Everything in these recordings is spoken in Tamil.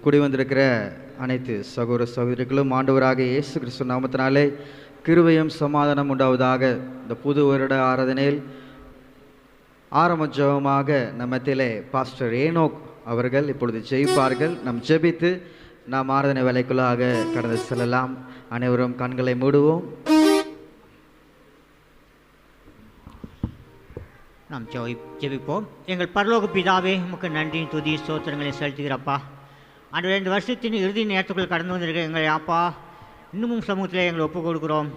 கூடி வந்திருக்கிற அனைத்து சகோதர சகோதரிகளும் ஆண்டவராக இயேசு கிறிஸ்து நாமத்தினாலே கிருபையும் சமாதானம் உண்டாவதாக. இந்த புது வருட ஆராதனையில் ஆரம்ப ஜெபமாக நம்மத்திலே பாஸ்டர் ஏனோக் அவர்கள் இப்பொழுது ஜெயிப்பார்கள். நாம் ஜெபித்து நாம் ஆராதனை வேலைக்குள்ளாக கடந்து செல்லலாம். அனைவரும் கண்களை மூடுவோம். நாம் ஜெபிப்போம். எங்கள் பரலோக பிதாவே, உமக்கு நன்றியும் துதி ஸ்தோத்திரங்களை செலுத்துகிறப்பா. ஆண்டவரே, இந்த வருஷத்தின் இறுதி நேரத்துக்குள் கடந்து வந்திருக்க எங்களை அப்பா இன்னமும் சமூகத்தில் எங்களை ஒப்புக் கொடுக்குறோம்,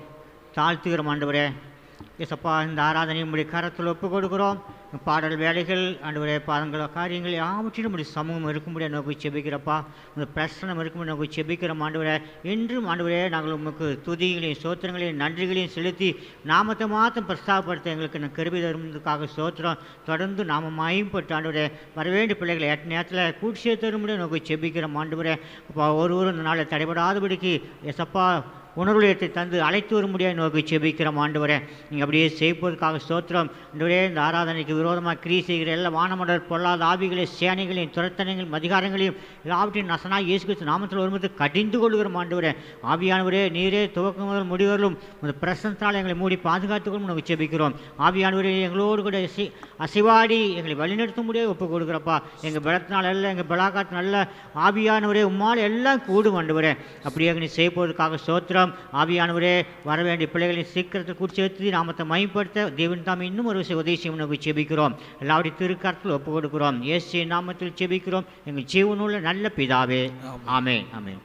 தாழ்த்துகிறோம். ஆண்டவரே ஏசப்பா, இந்த ஆராதனை நம்முடைய கரத்தில் ஒப்புக் கொடுக்குறோம். பாடல் வேலைகள் ஆண்டவரே, பாதங்கள் காரியங்கள் யாவற்றிலும் நம்முடைய சமூகம் இருக்கும்படியாக நோக்கி செபிக்கிறப்பா. உங்கள் பிரசனம் இருக்கும்படி நோக்கி செபிக்கிறோம். ஆண்டவரே, என்றும் ஆண்டவரே நாங்கள் உமக்கு துதிகளையும் சோத்திரங்களையும் நன்றிகளையும் செலுத்தி நாமத்தை மாத்திரம் பிரஸ்தாபப்படுத்த எங்களுக்கு கிருபை தருவதற்காக சோத்திரம். தொடர்ந்து நாம மயம்பட்டு ஆண்டவரே வரவேண்டிய பிள்ளைகளை எட்டு நேரத்தில் கூட்டி சேர்த்து தரும்படியாக நோக்கி செபிக்கிறோம். ஆண்டவரே அப்பா, ஒருவரும் இந்த நாளை தடைபடாதபடிக்கு எசப்பா உணர்வுலயத்தை தந்து அழைத்து வரும்படியாக நோக்கி செபிக்கிறோம். ஆண்டவரே, நீங்கள் அப்படியே செய்வதற்காக ஸ்தோத்திரம். ஆண்டவரே, இந்த ஆராதனைக்கு விரோதமாக கிரியை செய்கிற எல்லா வானமண்டர் பொல்லாத ஆவிகளையும் சேனைகளையும் துரத்தனைகளையும் அதிகாரங்களையும் எல்லாவற்றையும் நசனா இயேசு கிறிஸ்து நாமத்தில் வரும்போது கடிந்து கொள்கிறோம். ஆண்டவரே, ஆவியானவரே நீரே துவக்கம் முதல் முடிவர்களும் இந்த பிரசனத்தால் எங்களை மூடி பாதுகாத்துக்கொள்ளும் நோக்கி செபிக்கிறோம். ஆவியானவரே, எங்களோடு கூட அசைவாடி எங்களை வழிநடத்த முடியாது ஒப்புக் கொடுக்குறப்பா. எங்கள் பலத்தினால் அல்ல, எங்கள் பலாக்காத்து நல்ல ஆவியானவரே உம்மால் எல்லாம் கூடும். ஆண்டவரே, அப்படியே எங்களை செய்வதற்காக ஸ்தோத்திரம். ஆவியானவரே, வர வேண்டிய பிள்ளைகளின் சீக்கிரத்தில் கூட்டி சேர்த்து நாமத்தை மைப்படுத்த தேவன் தாம் இன்னும் ஒரு உதவி செய்யும் நோக்கி செபிக்கிறோம். எல்லாருடைய திருக்கரத்தில் ஒப்புக் கொடுக்கிறோம். இயேசு நாமத்தில் செபிக்கிறோம் எங்கள் ஜீவனுள்ள நல்ல பிதாவே, ஆமென். ஆமென்.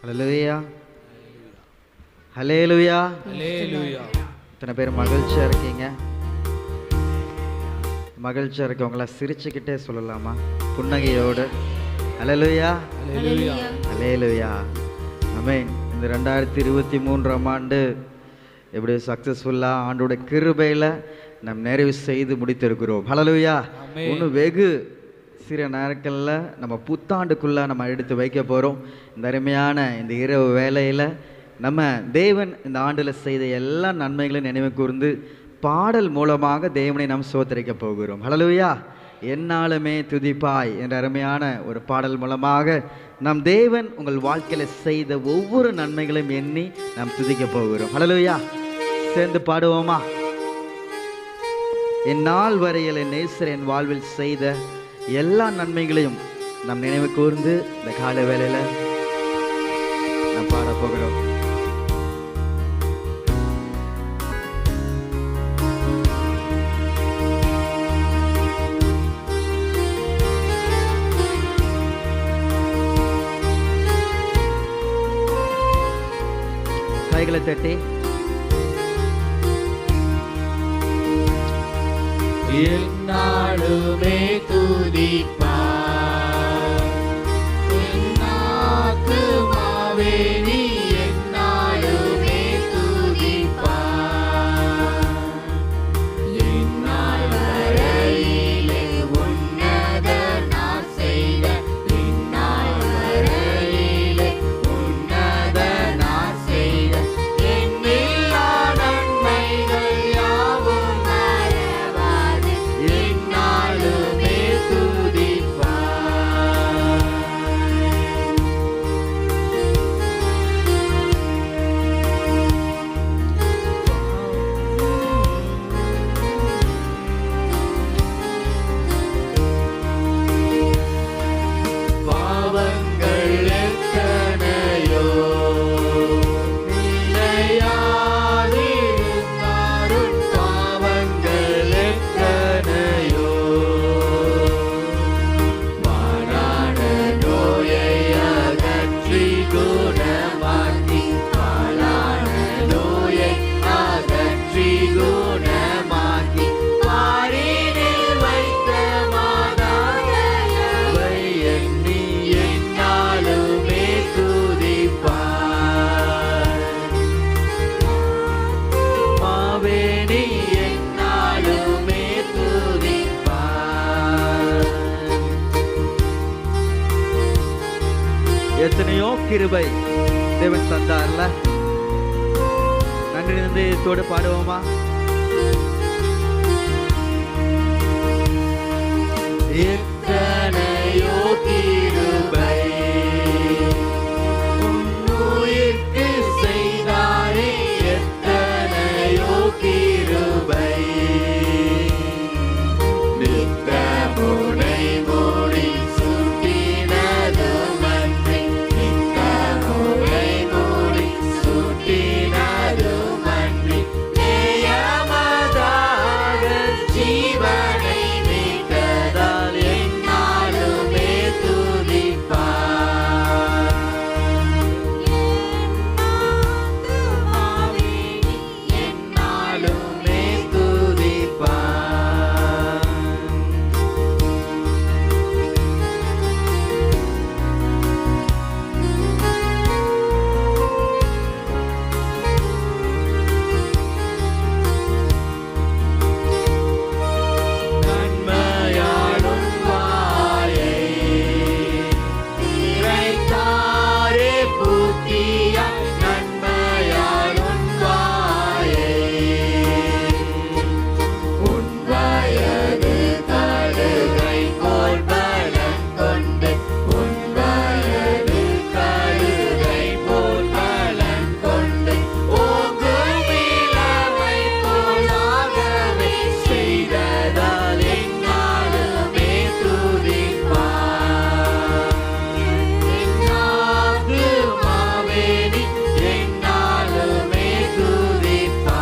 ஹல்லேலூயா, ஹல்லேலூயா, ஹல்லேலூயா. இத்தனை பேர் மகிழ்ச்சியா இருக்கீங்க. மகிழ்ச்சியா இருக்கவங்களா சிரிச்சுக்கிட்டே சொல்லலாமா? புன்னகையோடு ஹல்லேலூயா, ஹல்லேலூயா, ஹல்லேலூயா, ஆமென். இந்த 2023ஆம் ஆண்டு எப்படி சக்ஸஸ்ஃபுல்லாக ஆண்டோட கிருபையில் நாம் நிறைவு செய்து முடித்திருக்கிறோம். ஹல்லேலூயா. இன்னும் வெகு சில நாட்களில் நம்ம புத்தாண்டுக்குள்ளே நம்ம எடுத்து வைக்க போகிறோம். இந்த அருமையான இந்த இரவு வேளையில் நம்ம தேவன் இந்த ஆண்டில் செய்த எல்லா நன்மைகளையும் நினைவு கூர்ந்து பாடல் மூலமாக தேவனை நாம் சோதரிக்க போகிறோம். ஹல்லேலூயா. என்னாலுமே துதிப்பாய் என்ற அருமையான ஒரு பாடல் மூலமாக நம் தேவன் உங்கள் வாழ்க்கையில் செய்த ஒவ்வொரு நன்மைகளையும் எண்ணி நாம் துதிக்க போகிறோம். ஹல்லேலூயா. சேர்ந்து பாடுவோமா? என் நாள் வரையில் என் நேசர் என் வாழ்வில் செய்த எல்லா நன்மைகளையும் நாம் நினைவு கூர்ந்து இந்த கால வேளையில் நாம் பாட போகிறோம். கைகளை தட்டி என்னாலுமே துதிப்பார் என் ஆத்துமாவே, நீ என்னாலுமே துதிப்பார். என்னால் வரையிலே உன்னதர் நான் செய்த, என்னால் வரையிலே உன்னதர் நான் செய்த எண்ணில்லா நன்மைகள் யாவும் மறவாது என்னாலுமே துதிப்பார். பாவங்கள் எத்தனையோ நினையாதிருந்தாரும், பாவங்கள் எத்தனையோ வாடான நோயை அகற்றி குணமாக்கி, வாடான நோயை அகற்றி குணமாக்கி, மாறினில் வைத்த மாதாவை எண்ணி என்னாலுமே துதிப்பார். மாவேணி என்னாலுமே துதிப்பார். எத்தனையோ கிருபை தேவன் தந்தார்ல. நன்றி நினைத்தோடு பாடுவோமா? எத்தனையோ கிருபை உன்னுயிர்க்கு செய்தாரே எத்தனையோ கிருபை நித்தமுனை மூடி சூட்டினதுமன்றி நித்தமுனை மூடி சூட்டினதுமன்றி நேயமதாக ஜீவனை மீட்டதால் என்னாலுமே துதிப்பார். என்னாலுமே துதிப்பார். நன்மையாளும் வாயை இறைத்தாரே புத்தியா நன்மையாளும் வாயை உன் வயது கழுகை போல் பலம் கொண்டு உன் வயது கழுகை போல் பலம் கொண்டு ஓங்கும் இளமை போலாகவே செய்ததால் என்னாலுமே துதிப்பார். என்னாகுமாவே நீ என்னாலுமே துதிப்பார்.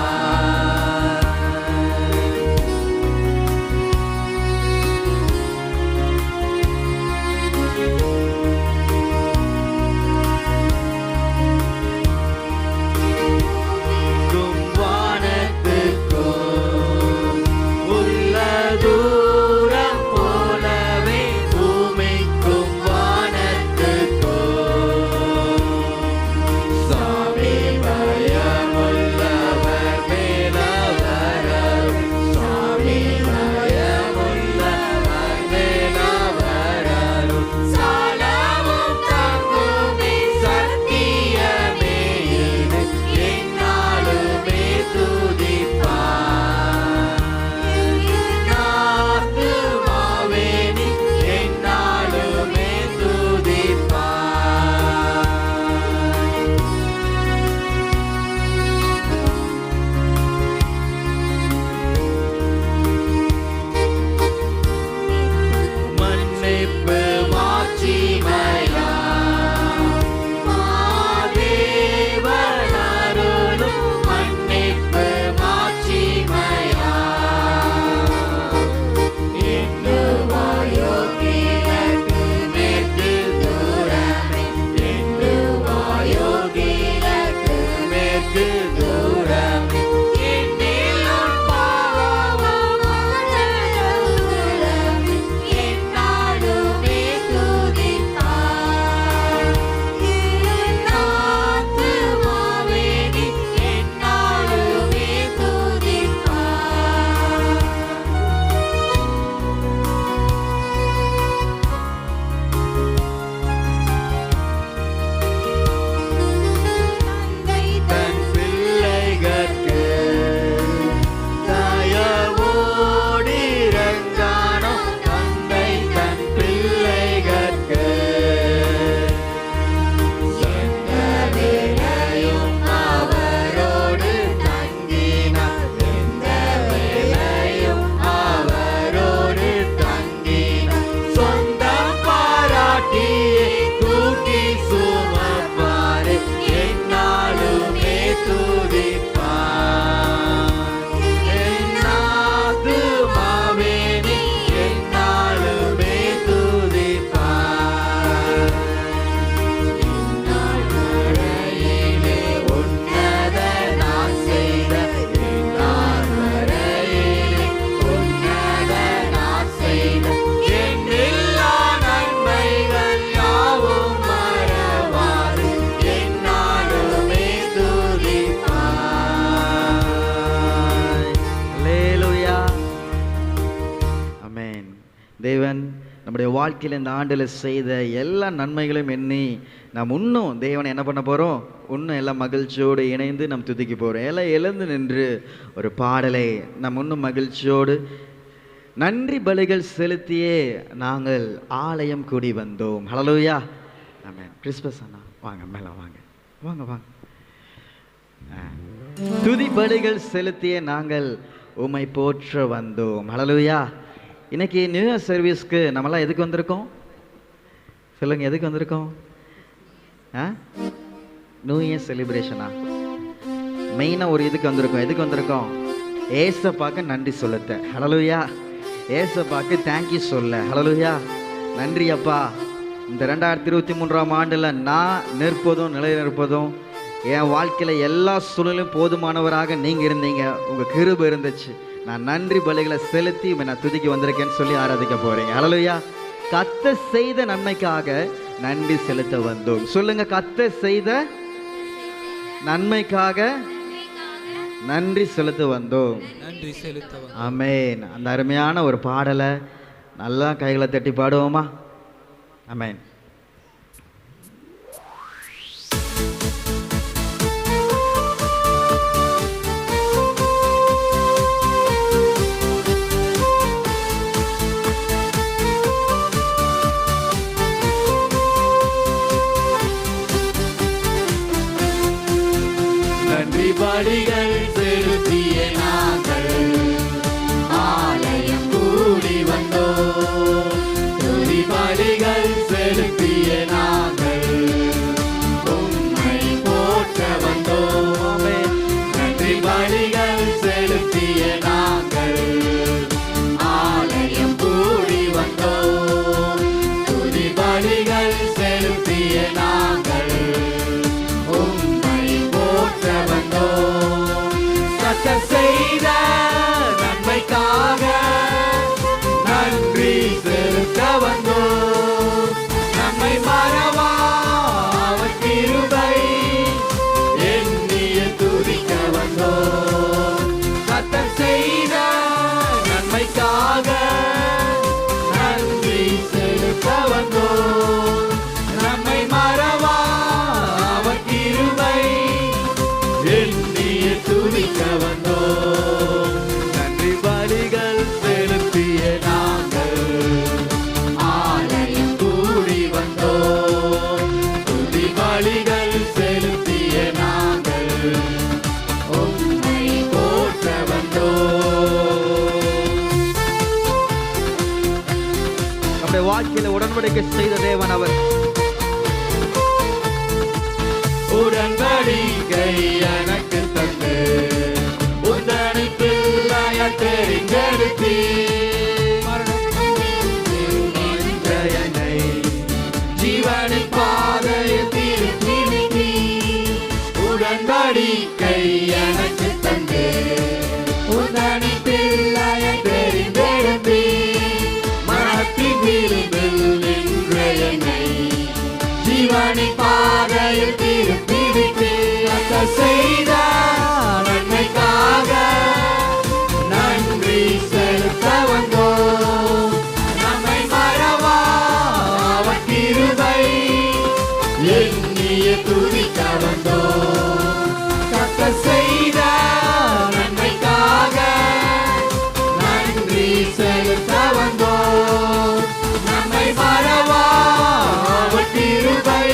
வானத்துக்கும் உள்ள தூரம் போலவே பூமிக்கும் வானத்துக்கும் சாமி பயமுள்ளவர் மேலவரும் சாமி பயமுள்ளவர் மேலவரும் சாலமும் தங்குமே சத்தியமே இது என்னாலுமே துதிப்பார். நாத்துமாவே நீ என்னாலுமே துதிப்பார். மன்னிப்பு மாட்சிமையா மாதேவனருளும் மன்னிப்பு மாட்சிமையா எண்ணுவாயோ கிழக்கு மேற்கு தூரமே எண்ணுவாயோ கிழக்கு மேற்கு தூரமே என்னில் உன் பாவமும் மனதுலமே என்னாலுமே துதிப்பார். நாத்துமாவே நீ என்னாலுமே துதிப்பார். தன் பிள்ளைகட்கு தயவோடிரங்கானோ தந்தை தன் பிள்ளைகட்கு எந்த வேளையும் அவரோடு தங்கினார் எந்த வேளையும் அவரோடு தங்கினார் சொந்தம் பாராட்டியே தூக்கி சுமப்பாரே என்னாலுமே துதிப்பார். என்னாத்துமாவே நீ என்னாலுமே துதிப்பார். என்னாள் வரையிலே உன்னத நான் செய்த என்னாள் வரையிலே உன்னத நான் செய்த என்னில்லா நன்மைகள் யாவும் மறவாது என்னாலுமே துதிப்பார். அல்லேலூயா. ஆமென். தேவன் நம்முடைய வாழ்க்கையில் இந்த ஆண்டில் செய்த எல்லா நன்மைகளையும் எண்ணி நாம் இன்னும் தேவனை என்ன பண்ண போகிறோம்? இன்னும் எல்லாம் மகிழ்ச்சியோடு இணைந்து நாம் துதிக்க போகிறோம். எல்லாம் எழுந்து நின்று ஒரு பாடலை நாம் இன்னும் மகிழ்ச்சியோடு நன்றி பலிகள் செலுத்தியே நாங்கள் ஆலயம் கூடி வந்தோம். ஹல்லேலூயா. ஆமென். கிறிஸ்மஸ் அண்ணா வாங்க, மேலே வாங்க, வாங்க வாங்க. துதி பலிகள் செலுத்தியே நாங்கள் உம்மை போற்ற வந்தோம். ஹல்லேலூயா. இன்னைக்கு நியூ இயர் சர்வீஸ்க்கு நம்மளாம் எதுக்கு வந்திருக்கோம் சொல்லுங்க? எதுக்கு வந்திருக்கோம்? நியூ இயர் செலிப்ரேஷனா? மெயினாக ஒரு இதுக்கு வந்திருக்கோம். எதுக்கு வந்திருக்கோம்? ஏசப்பாக்கு நன்றி சொல்லத்த. ஹல்லேலூயா. ஏசப்பாக்கு தேங்க்யூ சொல்ல. ஹல்லேலூயா. நன்றி அப்பா. இந்த 2023ஆம் ஆண்டில் நான் நிற்பதும் நிலை நிற்பதும் என் வாழ்க்கையில் எல்லா சூழலும் போதுமானவராக நீங்கள் இருந்தீங்க. உங்கள் கிருபை இருந்துச்சு. நான் நன்றி பலிகளை செலுத்தி நான் துதிக்கு வந்திருக்கேன்னு சொல்லி ஆராதிக்க போகிறீங்க. ஹல்லேலூயா. கர்த்தர் செய்த நன்மைக்காக நன்றி செலுத்த வந்தோம். சொல்லுங்க, கர்த்தர் செய்த நன்மைக்காக நன்றி செலுத்த வந்தோம். நன்றி செலுத்த வந்தோம். ஆமென். அந்த அருமையான ஒரு பாடலை நல்லா கைகளை தட்டி பாடுவோமா? ஆமென். நன்றி பலிகள் செலுத்திய நாங்கள் ஆலயம் கூடி வந்தோம். துதி பலிகள் செலுத்திய நாங்கள் உம்மை போற்ற வந்தோம். நன்றி பலிகள் செலுத்திய நாங்கள் ஆலயம் கூடி வந்தோம். துதி பலிகள் செலுத்திய நாங்கள் கர்த்தர் செய்த நன்மைக்காக நன்றி செலுத்த வந்தோம். நம்மை மறவா அவர் கிருபை எண்ணிய துதிக்க வந்தோம். கர்த்தர் செய்த நன்மைக்காக நன்றி செலுத்த வந்தோம். நம்மை மறவா அவர் கிருபை எண்ணிய துதிக்க வந்தோம். நன்றி பலிகள் செலுத்திய நாங்கள் ஆலயம் கூடி வந்தோம். துதி பலிகள் செலுத்திய நாங்கள் உம்மை போற்ற வந்தோம். நம்முடைய வாழ்க்கையில உடன்படிக்கை செய்த தேவன் அவர். உடன்படிக்கை எனக்கு தந்து உந்தனை பிள்ளைய தெரிந்தெடுத்தீ. என்னை ஜீவனின் பாதையில் திருப்பி நீ. உடன்படிக்கை எனக்கு தந்து உந்தனை பிள்ளைய தெரிந்தெடுத்தீ. மனத்தின் விரும்பில் நின்ற என்னை ஜீவனின் பாதையில் திருப்பி விட்டு. செய்த நன்மைக்காக நன்றி செலுத்த வந்தோம். நம்மை மறவா அவர் கிருபை எண்ணிய துதிக்க வந்தோம். கர்த்தர் செய்த நன்மைக்காக நன்றி செலுத்த வந்தோம். நம்மை மறவா அவர் கிருபை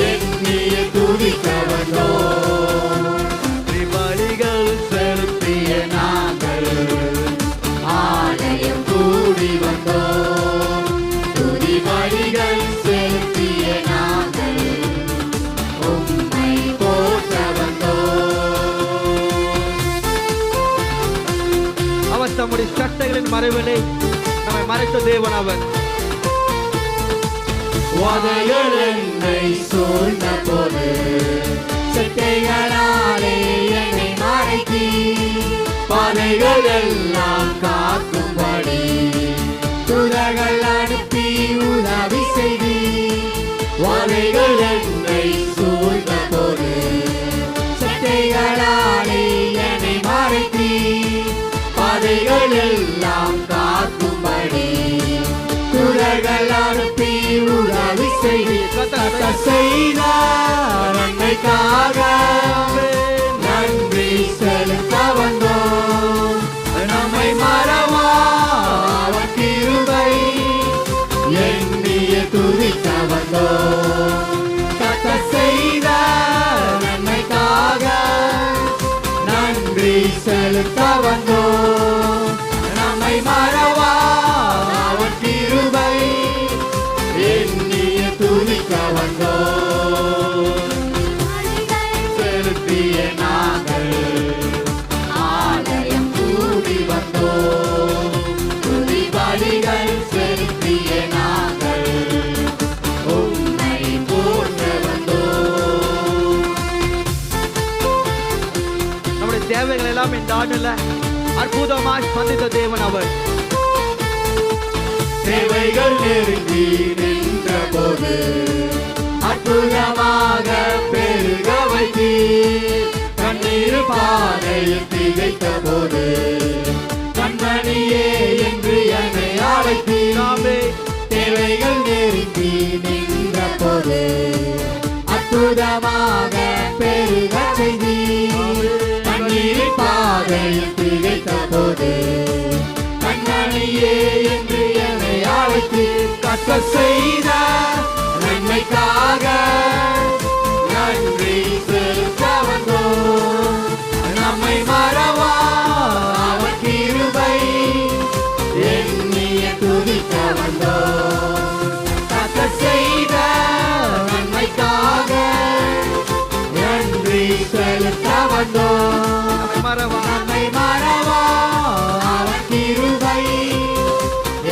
எண்ணிய துதிக்க வந்தோம். பலிகள் செலுத்திய நாங்கள் ஆலயம் கூடி வந்தோம். துதி பலிகள் செலுத்திய நாங்கள் உம்மை போற்ற வந்தோம். அவர் தம்முடைய சட்டைகளின் மறைவிலே நம்மை மறைத்த தேவன் அவர். வாதைகள் என்னை சூழ்ந்த போது சட்டைகளாலே என்னை மறைத்தீ. பாதைகள் எல்லாம் காக்கும்படி தூதர்கள் அனுப்பி உதவி செய்தீ. வாதைகள் என்னை சூழ்ந்த போது சட்டைகளாலே என்னை மறைத்தீ. பாதைகள் எல்லாம் காக்கும்படி தூதர்கள் அனுப்பி உதவி செய்தீ. கர்த்தர் செய்த நன்மைக்காக நன்றி செலுத்த வந்தோம். நம்மை மறவா எல்லாம் இந்த ஆண்டுல அற்புதமாய் சந்தித்த தேவன் அவர். தேவைகள் நெருங்கி நின்ற போது அற்புதமாக பெருக வைத்தீர். கண்ணீர் பாதையில் திகைத்த போது கண்மணியே என்று என்னை அழைத்தீர். தேவைகள் நெருங்கி நின்ற போது அற்புதமாக பெருக செய்தீர். கண்ணீர் பாதையில் திகைத்த போது கண்மணியே என்று என்னை அழைத்தீர். கத்த செய்த நன்மைக்காக நன்றி செலுத்த வந்தோம். நம்மை மறவா அவர் கிருபை எண்ணிய துதிக்க வந்தோம். கத்த செய்த நன்மைக்காக நன்றி செலுத்த வந்தோம். நம்மை மறவா அவர் கிருபை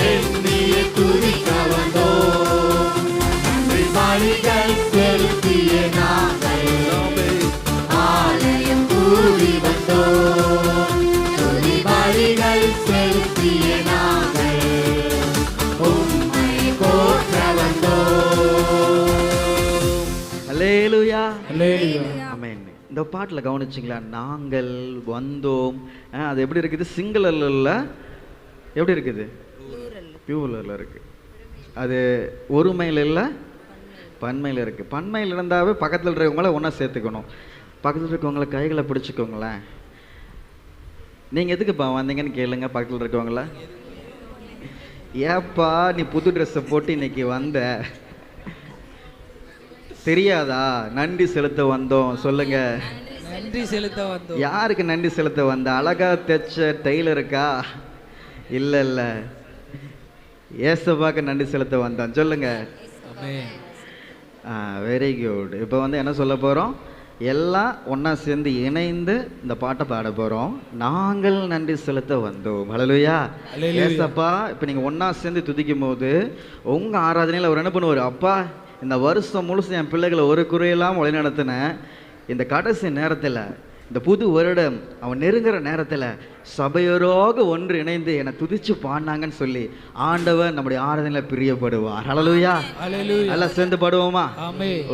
எண்ணிய துதிக்க வந்தோம். நன்றி பலிகள் செலுத்திய நாங்கள் ஆலயம் கூடி வந்தோம். துதி பலிகள் செலுத்திய நாங்கள் உம்மை போற்ற வந்தோம். அல்லேலூயா. அல்லேலூயா. ஆமென். இந்த பாட்டில் கவனிச்சிங்களா? நாங்கள் வந்தோம். அது எப்படி இருக்குது? சிங்குலர்ல எப்படி இருக்குது? பியூரல்ல இருக்கு. அது ஒருமையில் இல்லை, பன்மையில் இருக்குது. பன்மையில் இருந்தாவே பக்கத்தில் இருக்கிறவங்கள ஒன்றா சேர்த்துக்கணும். பக்கத்தில் இருக்கவங்கள கைகளை பிடிச்சிக்கோங்களேன். நீங்கள் எதுக்குப்பா வந்தீங்கன்னு கேளுங்க பக்கத்தில் இருக்கவங்கள. ஏப்பா நீ புது ட்ரெஸ்ஸை போட்டு இன்னைக்கு வந்த, தெரியாதா? நன்றி செலுத்த வந்தோம். சொல்லுங்க, நன்றி செலுத்த வந்தோம். யாருக்கு நன்றி செலுத்த வந்த? அழகா தைச்ச டெய்லருக்கா? இல்லை இல்லை, ஏசப்பாக்கு நன்றி செலுத்த வந்தான். சொல்லுங்க. ஆமென். Very good. இப்போ என்ன சொல்ல போகிறோம்? எல்லாம் ஒன்றா சேர்ந்து இணைந்து இந்த பாட்டை பாட போகிறோம். நாங்கள் நன்றி செலுத்த வந்தோம். ஹல்லேலூயா. ஏசப்பா இப்போ நீங்கள் ஒன்றா சேர்ந்து துதிக்கும் போது உங்கள் ஆராதனையில் அவர் என்ன பண்ணுவார்? அப்பா இந்த வருஷம் முழுசும் என் பிள்ளைகளை ஒரு குறையெல்லாம் வழிநடத்தினேன். இந்த கடைசி நேரத்தில், இந்த புது வருடம் அவன் நெருங்குற நேரத்தில் சபையோரோக ஒன்று இணைந்து என்னை துதிச்சு பாடினாங்கன்னு சொல்லி ஆண்டவர் நம்முடைய ஆராதனையில் பிரியப்படுவார். ஹல்லேலூயா. எல்லாம் சேர்ந்து பாடுவோமா?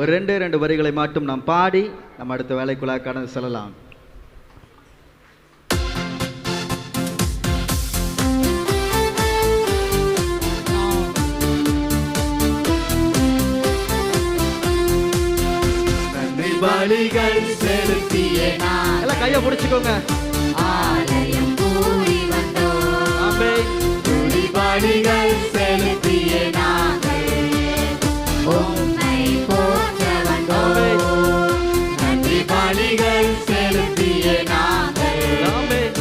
ஒரு 2 வரிகளை மட்டும் நாம் பாடி நம்ம அடுத்த வேலைக்குள்ளாக கடந்து செல்லலாம். பலிகள் செலுத்திய எல்லாம் கையை பிடிச்சுக்கோங்க. ஆலயம் கூடி வந்தோம். ஆமென். துதி பலிகள் செலுத்திய நாங்கள் உம்மை போற்ற வந்தோம். நன்றி பலிகள் செலுத்திய நாங்கள் ஆமென்.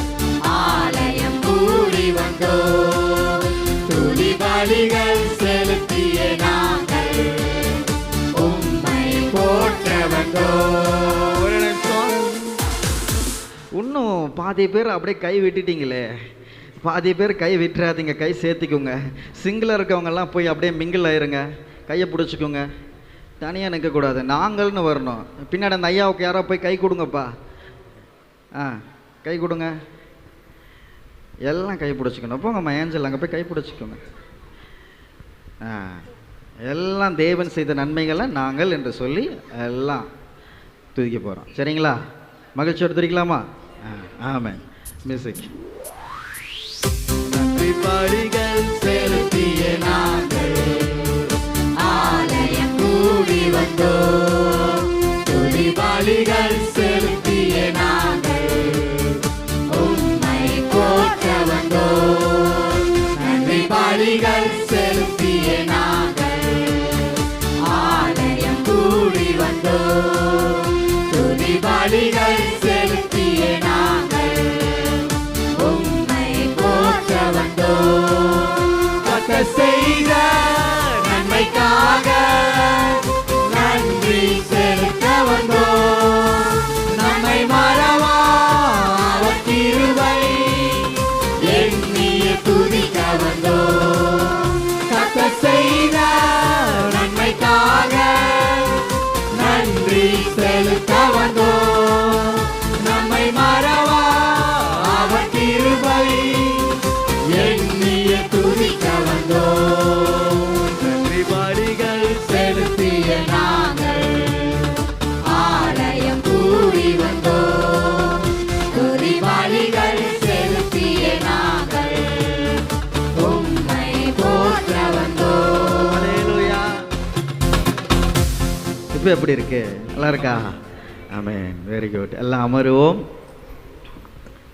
ஆலயம் கூடி வந்தோம். துதி பலிகள் செலுத்திய நாங்கள் உம்மை போற்ற ஒரு நிமிஷம். இன்னும் பாதி பேர் அப்படியே கை விட்டுட்டீங்களே. பாதி பேர் கை விட்டுறாதீங்க, கை சேர்த்திக்கோங்க. சிங்கிளாக இருக்கவங்கெல்லாம் போய் அப்படியே மிங்கிள் ஆயிருங்க. கையை பிடிச்சிக்கோங்க. தனியாக நிற்கக்கூடாது, நாங்கள்னு வரணும். பின்னாடி அந்த ஐயாவுக்கு யாரோ போய் கை கொடுங்கப்பா. கை கொடுங்க. எல்லாம் கை பிடிச்சிக்கணும். போங்கம்மா ஏஞ்சல், அங்கே போய் கை பிடிச்சிக்கோங்க. எல்லாம் தேவன் செய்த நன்மைகளை நாங்கள் என்று சொல்லி எல்லாம் துதிக்க போகிறோம். சரிங்களா? மகிழ்ச்சியோடு துதிக்கலாமா? ஆமென். மியூசிக். நன்றி பலிகள் செலுத்திய நாங்கள் ஆலயம் கூடி வந்தோம். துதி பலிகள் செலுத்திய நாங்கள் உம்மை போற்ற வந்தோம். நன்றி பலிகள் செலுத்திய நாங்கள் ஆலயம் கூடி வந்தோம். துதி பலிகள் செலுத்திய நாங்கள் உம்மை போற்ற வந்தோம். கத்த செய்த நன்மைக்காக நன்றி செலுத்த வந்தோம். நம்மை மறவா அவர் கிருபை எண்ணிய துதிக்க வந்தோம். கத்த செய்த இப்போ எப்படி இருக்கு? நல்லா இருக்கா? ஆமென். Very good. எல்லாம் அமருவோம்.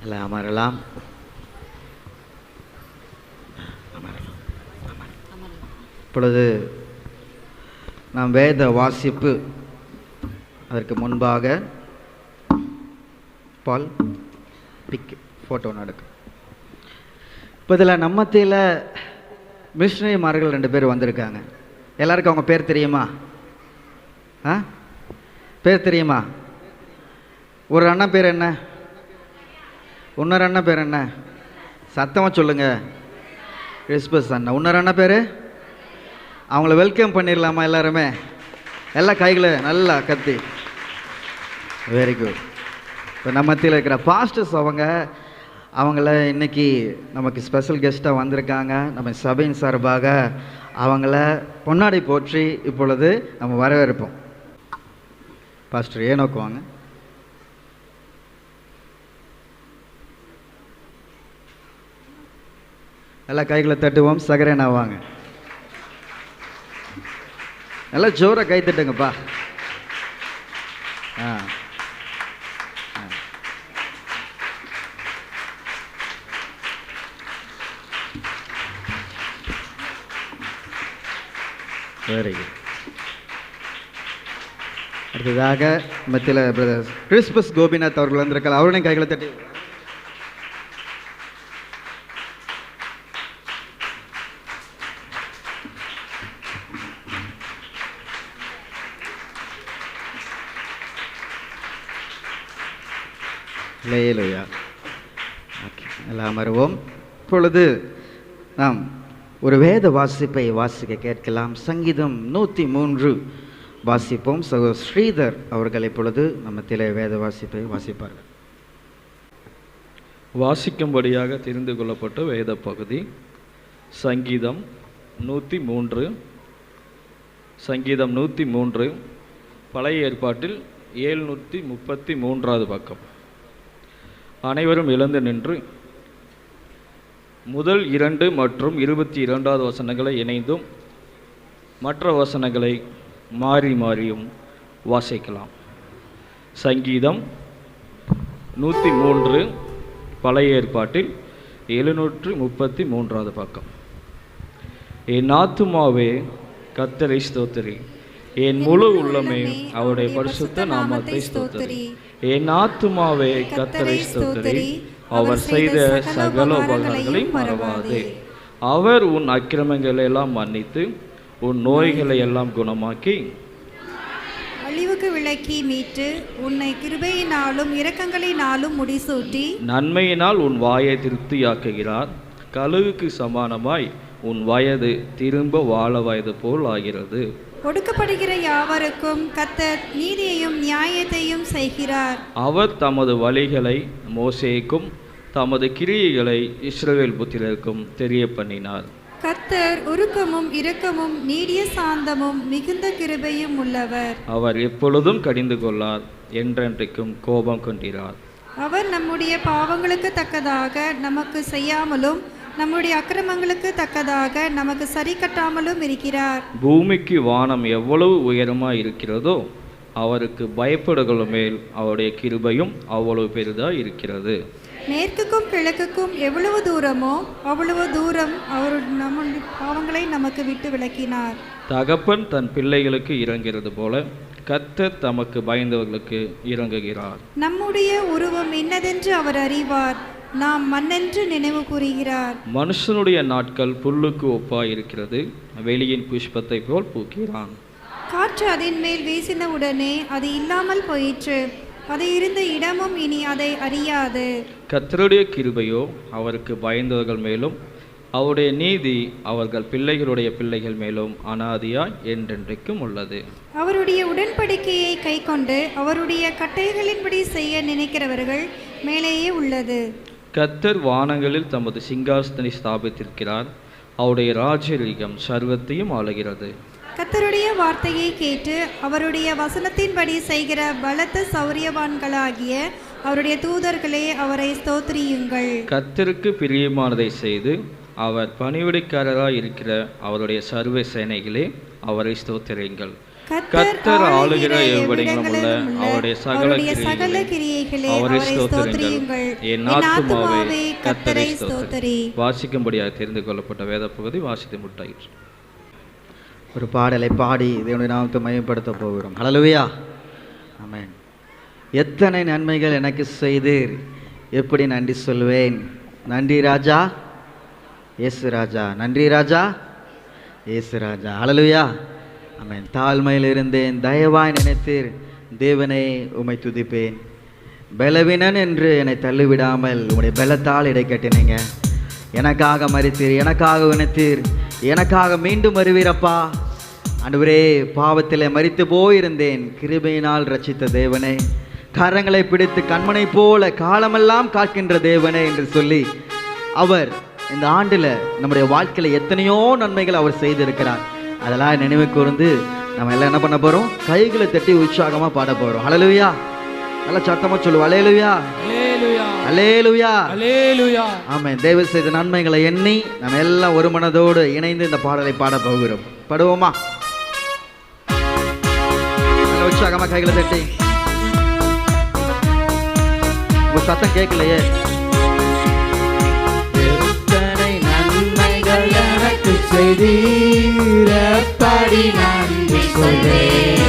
எல்லாம் அமரலாம். இப்பொழுது நாம் வேத வாசிப்பு அதற்கு முன்பாக பால் பிக் ஃபோட்டோ நடக்கும். இப்போ இதில் நம்ம மத்தியில் மிஷினரிமார்கள் 2 பேர் வந்திருக்காங்க. எல்லாருக்கும் அவங்க பேர் தெரியுமா? பேர் தெரியுமா? ஒரு அண்ணன் பேர் என்ன? இன்னொரு அண்ணன் பேர் என்ன? சத்தமாக சொல்லுங்கள். கிறிஸ்பஸ் அண்ணன். இன்னொரு அண்ணன் பேர்? அவங்கள வெல்கம் பண்ணிடலாமா எல்லாருமே? எல்லா கைகளை நல்லா கத்தி. Very good. இப்போ நம்ம மத்தியில் இருக்கிற பாஸ்டர்ஸ் அவங்கள இன்னைக்கு நமக்கு ஸ்பெஷல் கெஸ்ட்டாக வந்திருக்காங்க. நம்ம சபையின் சார்பாக அவங்கள பொன்னாடை போற்றி இப்பொழுது நம்ம வரவேற்போம். பாஸ்டர் ஏனோக்கு வாங்க. எல்லா கைகளை தட்டுவோம். சகரேனா வாங்க. நல்லா ஜோராக கை தட்டுங்கப்பா. Very good. அடுத்ததாக மத்தியில் பிரதர் கிறிஸ்பஸ் கோபிநாத் அவர்கள் வந்திருக்காங்க. அவருடைய கைகளை தட்டி. ஹல்லேலூயா. ஓகே, எல்லாம் அமருவோம். இப்பொழுது நாம் ஒரு வேத வாசிப்பை வாசிக்க கேட்கலாம். சங்கீதம் 103 வாசிப்போம். சகோதரர் ஸ்ரீதர் அவர்கள் இப்பொழுது நம்மத்திலே வேத வாசிப்பை வாசிப்பார்கள். வாசிக்கும்படியாக தெரிந்து கொள்ளப்பட்ட வேத பகுதி சங்கீதம் 103. சங்கீதம் 103 பழைய ஏற்பாட்டில் 733வது பக்கம். அனைவரும் எழுந்து நின்று முதல் 2 மற்றும் 22வது வசனங்களை இணைந்தும் மற்ற வசனங்களை மாறி மாறியும் வாசிக்கலாம். சங்கீதம் 103 பழைய ஏற்பாட்டில் 733வது பக்கம். என் ஆத்துமாவே கர்த்தரை ஸ்தோத்திரி, என் முழு உள்ளமே அவருடைய பரிசுத்த நாமத்தை ஸ்தோத்திரி. என் ஆத்துமாவே கர்த்தரை ஸ்தோத்திரி, அவர் செய்த சகல உபகாரங்களையும் மறவாதே. அவர் உன் அக்கிரமங்களை எல்லாம் மன்னித்து உன் நோய்களை எல்லாம் குணமாக்கி அழிவுக்கு விலக்கி மீட்டு உன்னை கிருபையினாலும் இரக்கங்களினாலும் முடிசூட்டி நன்மையினால் உன் வாயை திருப்தியாக்குகிறார். கழுகுக்கு சமானமாய் உன் வயது திரும்ப வாழ வயது போல் ஆகிறது. ஒடுக்கப்படுகிற யாவருக்கும் கர்த்தர் நீதியையும் நியாயத்தையும் செய்கிறார். அவர் தமது வழிகளை மோசேக்கும் தமது கிரியைகளை இஸ்ரவேல் புத்திரருக்கும் தெரிய பண்ணினார். கர்த்தர் உருக்கமும் இரக்கமும் நீடிய சாந்தமும் மிகுந்த கிருபையும் உள்ளவர். அவர் எப்பொழுதும் கடிந்து கொள்ளார், என்றென்றைக்கும் கோபம் கொண்டிரார். அவர் நம்முடைய பாவங்களுக்கு தக்கதாக நமக்கு செய்யாமலும் நம்முடைய அக்கிரமங்களுக்கு தக்கதாக நமக்கு சரி கட்டாமலும் இருக்கிறார். பூமிக்கு வானம் எவ்வளவு உயரமாய் இருக்கிறதோ அவருக்கு பயப்படுகிற மேல் அவருடைய கிருபையும் அவ்வளவு பெரிதாக இருக்கிறது. மேற்குக்கும் கிழக்குக்கும் எவ்வளவு தூரமோ அவ்வளவு தூரம் அவர் நம்முடைய பாவங்களை நமக்கு விட்டு விலக்கினார். தகப்பன் தன் பிள்ளைகளுக்கு இறங்கிறது போல கர்த்தர் தமக்கு பயந்தவர்களுக்கு இறங்குகிறார். நம்முடைய உருவம் என்னதென்று அவர் அறிவார், நாம் மண்ணென்று நினைவு கூறுகிறார். மனுஷனுடைய நாட்கள் புல்லுக்கு ஒப்பாய் இருக்கிறது, வெளியின் புஷ்பத்தை போல் பூக்கிறான். காற்று அதன் மேல் வீசின உடனே அது இல்லாமல் போயிற்று, அது இருந்த இடமும் இனி அதை அறியாது. கர்த்தருடைய கிருபையோ அவருக்கு பயந்தவர்கள் மேலும் அவருடைய நீதி அவர்கள் பிள்ளைகளுடைய பிள்ளைகள் மேலும் அனாதியாய் என்றென்றைக்கும் உள்ளது. அவருடைய உடன்படிக்கையை கைக்கொண்டு அவருடைய கட்டளைகளின்படி செய்ய நினைக்கிறவர்கள் மேலேயே உள்ளது. கர்த்தர் வானங்களில் தமது சிங்காசனத்தை ஸ்தாபித்திருக்கிறார், அவருடைய ராஜரீகம் சர்வத்தையும் ஆளுகிறது. கர்த்தருடைய வார்த்தையை கேட்டு அவருடைய வசனத்தின்படி செய்கிற பலத்த சௌரியவான்களாகிய அவருடைய தூதர்களே அவரை ஸ்தோத்திரியுங்கள். கர்த்தருக்கு பிரியமானதை செய்து அவர் பணிவிடைக்காரராய் இருக்கிற அவருடைய சர்வ சேனைகளே அவரை ஸ்தோத்திரியுங்கள். கர்த்தர் ஆளுகிற எவ்விடங்களுமுள்ள அவருடைய சகல கிரியைகளே அவரை அவரை ஸ்தோத்திரியுங்கள். என் ஆத்துமாவே கர்த்தரை ஸ்தோத்திரி. வாசிக்கும்படியாக தெரிந்து கொள்ளப்பட்ட வேத பகுதி வாசித்து முட்டாயிற்று. ஒரு பாடலை பாடி தேவனுடைய நாமத்தை மையப்படுத்த போகிறோம். ஹல்லேலூயா, ஆமென். எத்தனை நன்மைகள் எனக்கு செய்தீர், எப்படி நன்றி சொல்வேன். நன்றி ராஜா இயேசு ராஜா, நன்றி ராஜா இயேசு ராஜா. ஹல்லேலூயா, ஆமென். தாழ்மையில் இருந்தேன், தயவாய் நினைத்தீர், தேவனை உம்மை துதிப்பேன். பலவீனன் என்று என்னை தள்ளிவிடாமல் உம்முடைய பலத்தால் இடை கட்டினீங்க. எனக்காக மரித்தீர், எனக்காக வினைத்தீர், எனக்காக மீண்டும் வருவீரப்பா. ஆண்டவரே, பாவத்திலே மரித்து போயிருந்தேன், கிருபையினால் ரட்சித்த தேவனே, கரங்களை பிடித்து கண்மனை போல காலமெல்லாம் காக்கின்ற தேவனே என்று சொல்லி அவர் இந்த ஆண்டில் நம்முடைய வாழ்க்கையில் எத்தனையோ நன்மைகள் அவர் செய்திருக்கிறார். அதெல்லாம் நினைவு கூர்ந்து நம்ம எல்லாம் என்ன பண்ண போகிறோம்? கைகளை தட்டி உற்சாகமாக பாட போகிறோம். ஹல்லேலூயா, நல்லா சத்தமாக சொல்லுவோம். அல்லேலூயா, அல்லேலூயா, அல்லேலூயா, அல்லேலூயா. ஆமென். தேவன் செய்த நன்மைகளை எண்ணி நம்ம எல்லாம் ஒரு மனதோடு இணைந்து இந்த பாடலை பாட போகிறோம். பாடுவோமா? நல்ல உற்சாகமாக கைகளை தட்டி. உங்க சத்தம் கேட்கலையே. எத்தனை நன்மைகள் எனக்கு செய்தீர், எப்படி நன்றி சொல்வேன்,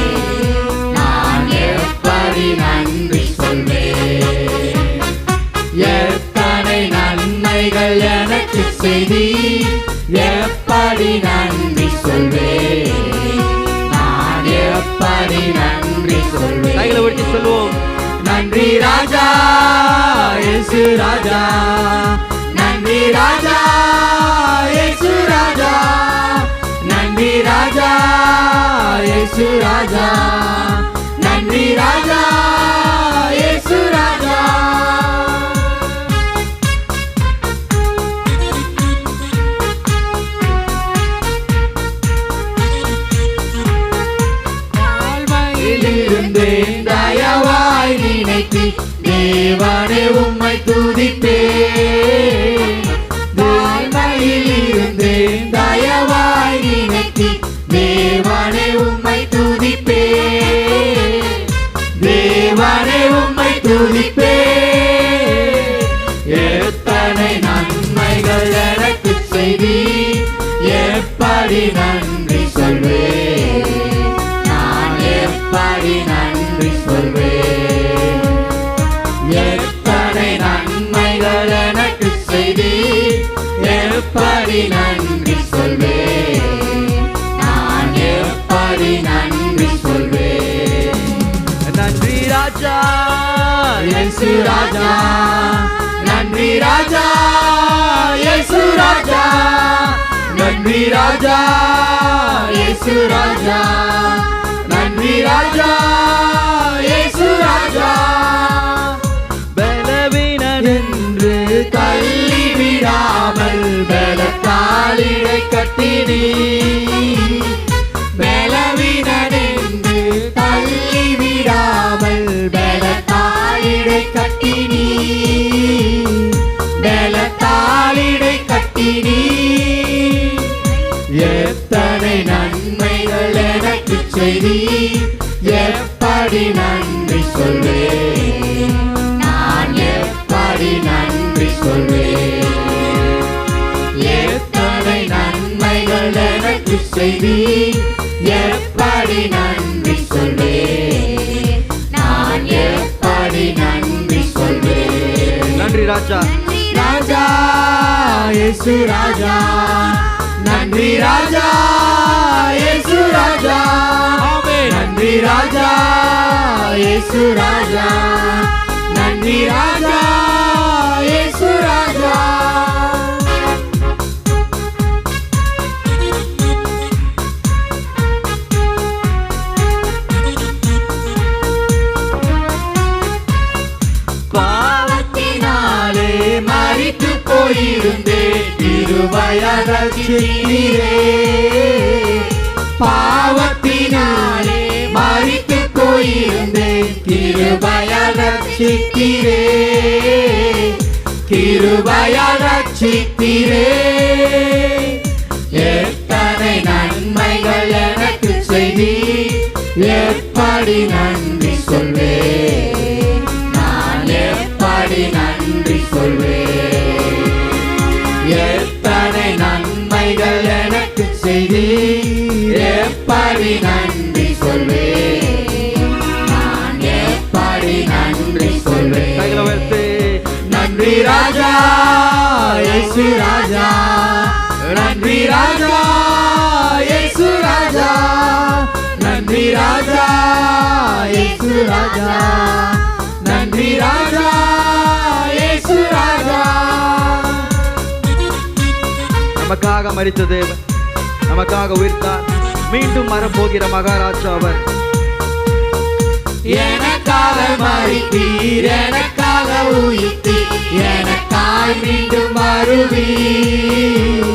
நான் எப்படி நன்றி சொல்வேன். எத்தனை நன்மைகள் எனக்கு செய்தீர், எப்படி நன்றி சொல்வேன், நான் எப்படி நன்றி சொல்வேன். கைகளை உயர்த்தி சொல்லுவோம். நன்றி ராஜா இயேசு ராஜா, நன்றி ராஜா இயேசு ராஜா, நன்றி ராஜா இயேசு ராஜா, நன்றி ராஜா இயேசு ராஜா. இருந்தேன், தயவாய் நினைத்து தேவனே உம்மை துதிப்பேன். தாழ்மையில் இருந்தேன், தயவாய் நினைத்து தேவனே உம்மை துதிப்பேன். தேவனே உம்மை துதிப்பேன். எத்தனை நன்மைகள் எனக்கு செய்தீர், எப்படி நன்றி சொல்வேன், எப்படி நன்றி சொல்வேன். எத்தனை நன்மைகள் எனக்கு செய்தீர், எப்படி நன்றி சொல்வேன், நான் எப்படி நன்றி சொல்வேன். நன்றி ராஜா இயேசு ராஜா, நன்றி ராஜா இயேசு ராஜா, நன்றி ராஜா இயேசு ராஜா, நன்றி ராஜா இயேசு ராஜா. பலவீனன் என்று தள்ளிவிடாமல் பலத்தால் இடை கட்டினீர். பலவீனன் என்று தள்ளிவிடாமல் பலத்தால் இடை கட்டினீர். பலத்தால் இடை கட்டினீர். எத்தனை நன்மைகள் எனக்கு செய்தீர், எப்படி நன்றி சொல்வேன், நான் எப்படி நன்றி சொல்வேன். எத்தனை நன்மைகள் எனக்கு செய்தீர், எப்படி நன்றி சொல்வேன், நான் எப்படி நன்றி சொல்வேன். நன்றி ராஜா ராஜா இயேசு ராஜா, நன்றி ராஜா இயேசு ராஜா, நன்றி ராஜா இயேசு ராஜா, நன்றி ராஜா இயேசு ராஜா. பாவத்தினாலே மரித்து போயிருந்தேன், கிருபையால் ரட்சித்தீரே. பாவத்தினாலே மரித்து போயிருந்தேன், கிருபையால் ரட்சித்தீரே. கிருபையால் ரட்சித்தீரே. எத்தனை நன்மைகள் எனக்கு செய்தீர், எப்படி நன்றி சொல்வேன், நான் எப்படி நன்றி சொல்வேன். எத்தனை நன்மைகள் எனக்கு செய்தி, எப்படி நன்றி சொல்வேன், நான் எப்படி நன்றி சொல்வேன். கைகளை உயர்த்தி நன்றி ராஜா இயேசு ராஜா, நன்றி ராஜா இயேசு ராஜா, நன்றி ராஜா இயேசு ராஜா, நன்றி ராஜா இயேசு ராஜா. நமக்காக மரித்த தேவன், நமக்காக உயிர்த்தார், மீண்டும் வரப்போகிற மகாராஜா அவர். எனக்காக மரித்தீர், எனக்காக உயிர்த்தீர், எனக்காய் மீண்டும் வருவீர்.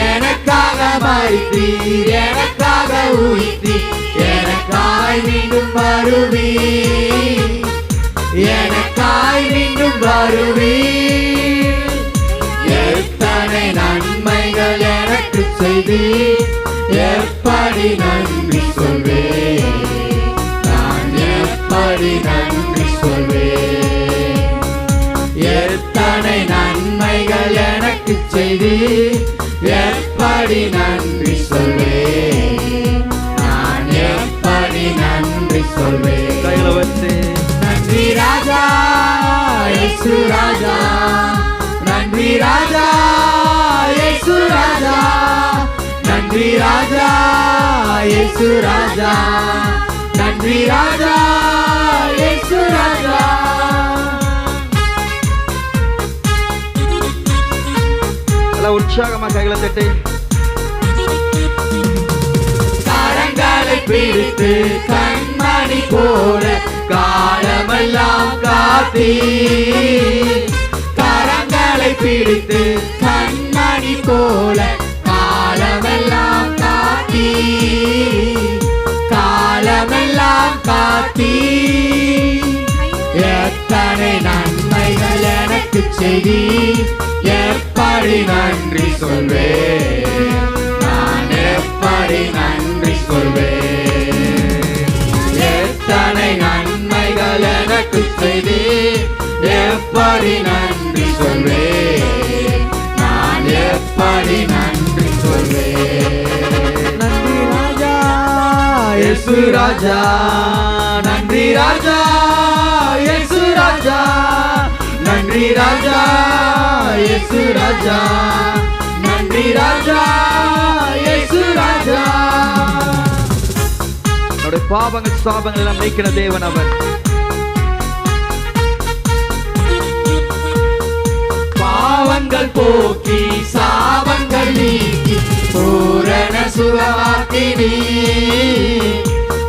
எனக்காக மரித்தீர், எனக்காக உயிர்த்தீர், எனக்காய் மீண்டும் வருவீர். எனக்காய் மீண்டும் வருவீர். எத்தனை நன்மைகள் எனக்கு செய்தீர், எப்படி நன்றி சொல்வேன், நான் எப்படி நன்றி சொல்வேன். எத்தனை நன்மைகள் எனக்கு செய்தீர், எப்படி நன்றி சொல்வேன், நான் எப்படி நன்றி சொல்வேன். கைகளை உயர்த்தி நன்றி ராஜா இயேசு ராஜா, நன்றி ராஜா இயேசு ராஜா, நன்றி ராஜா இயேசு ராஜா, நன்றி ராஜா இயேசு ராஜா. நல்லா உற்சாகமா கைகளை தட்டி கரங்களை பிடித்து கண்மணி போல காலமெல்லாம் காத்தீ, கரங்களை பிடித்து கண்மணி போல காலமெல்லாம் காத்தீ, காலமெல்லாம் காத்தீ. எத்தனை நன்மைகள் எனக்கு செய்தி, எப்படி நன்றி சொல்வேன், நான் எப்படி நன்றி சொல்வேன். எத்தனை நன்மைகள் எனக்கு செய்தி, எப்படி நன்றி சொல்வேன், நான் எப்படி நன்றி சொல்வேன். நன்றி ராஜா இயேசு ராஜா, நன்றி ராஜா இயேசு ராஜா, நன்றி ராஜா இயேசு ராஜா, நன்றி ராஜா இயேசு ராஜா. நம்முடைய பாவங்கள் சாபங்கள் எல்லாம் நீக்கின தேவன் அவர். பாவங்கள் போக்கி சாபங்கள் நீக்கி பூரண சுகமாக்கினீ,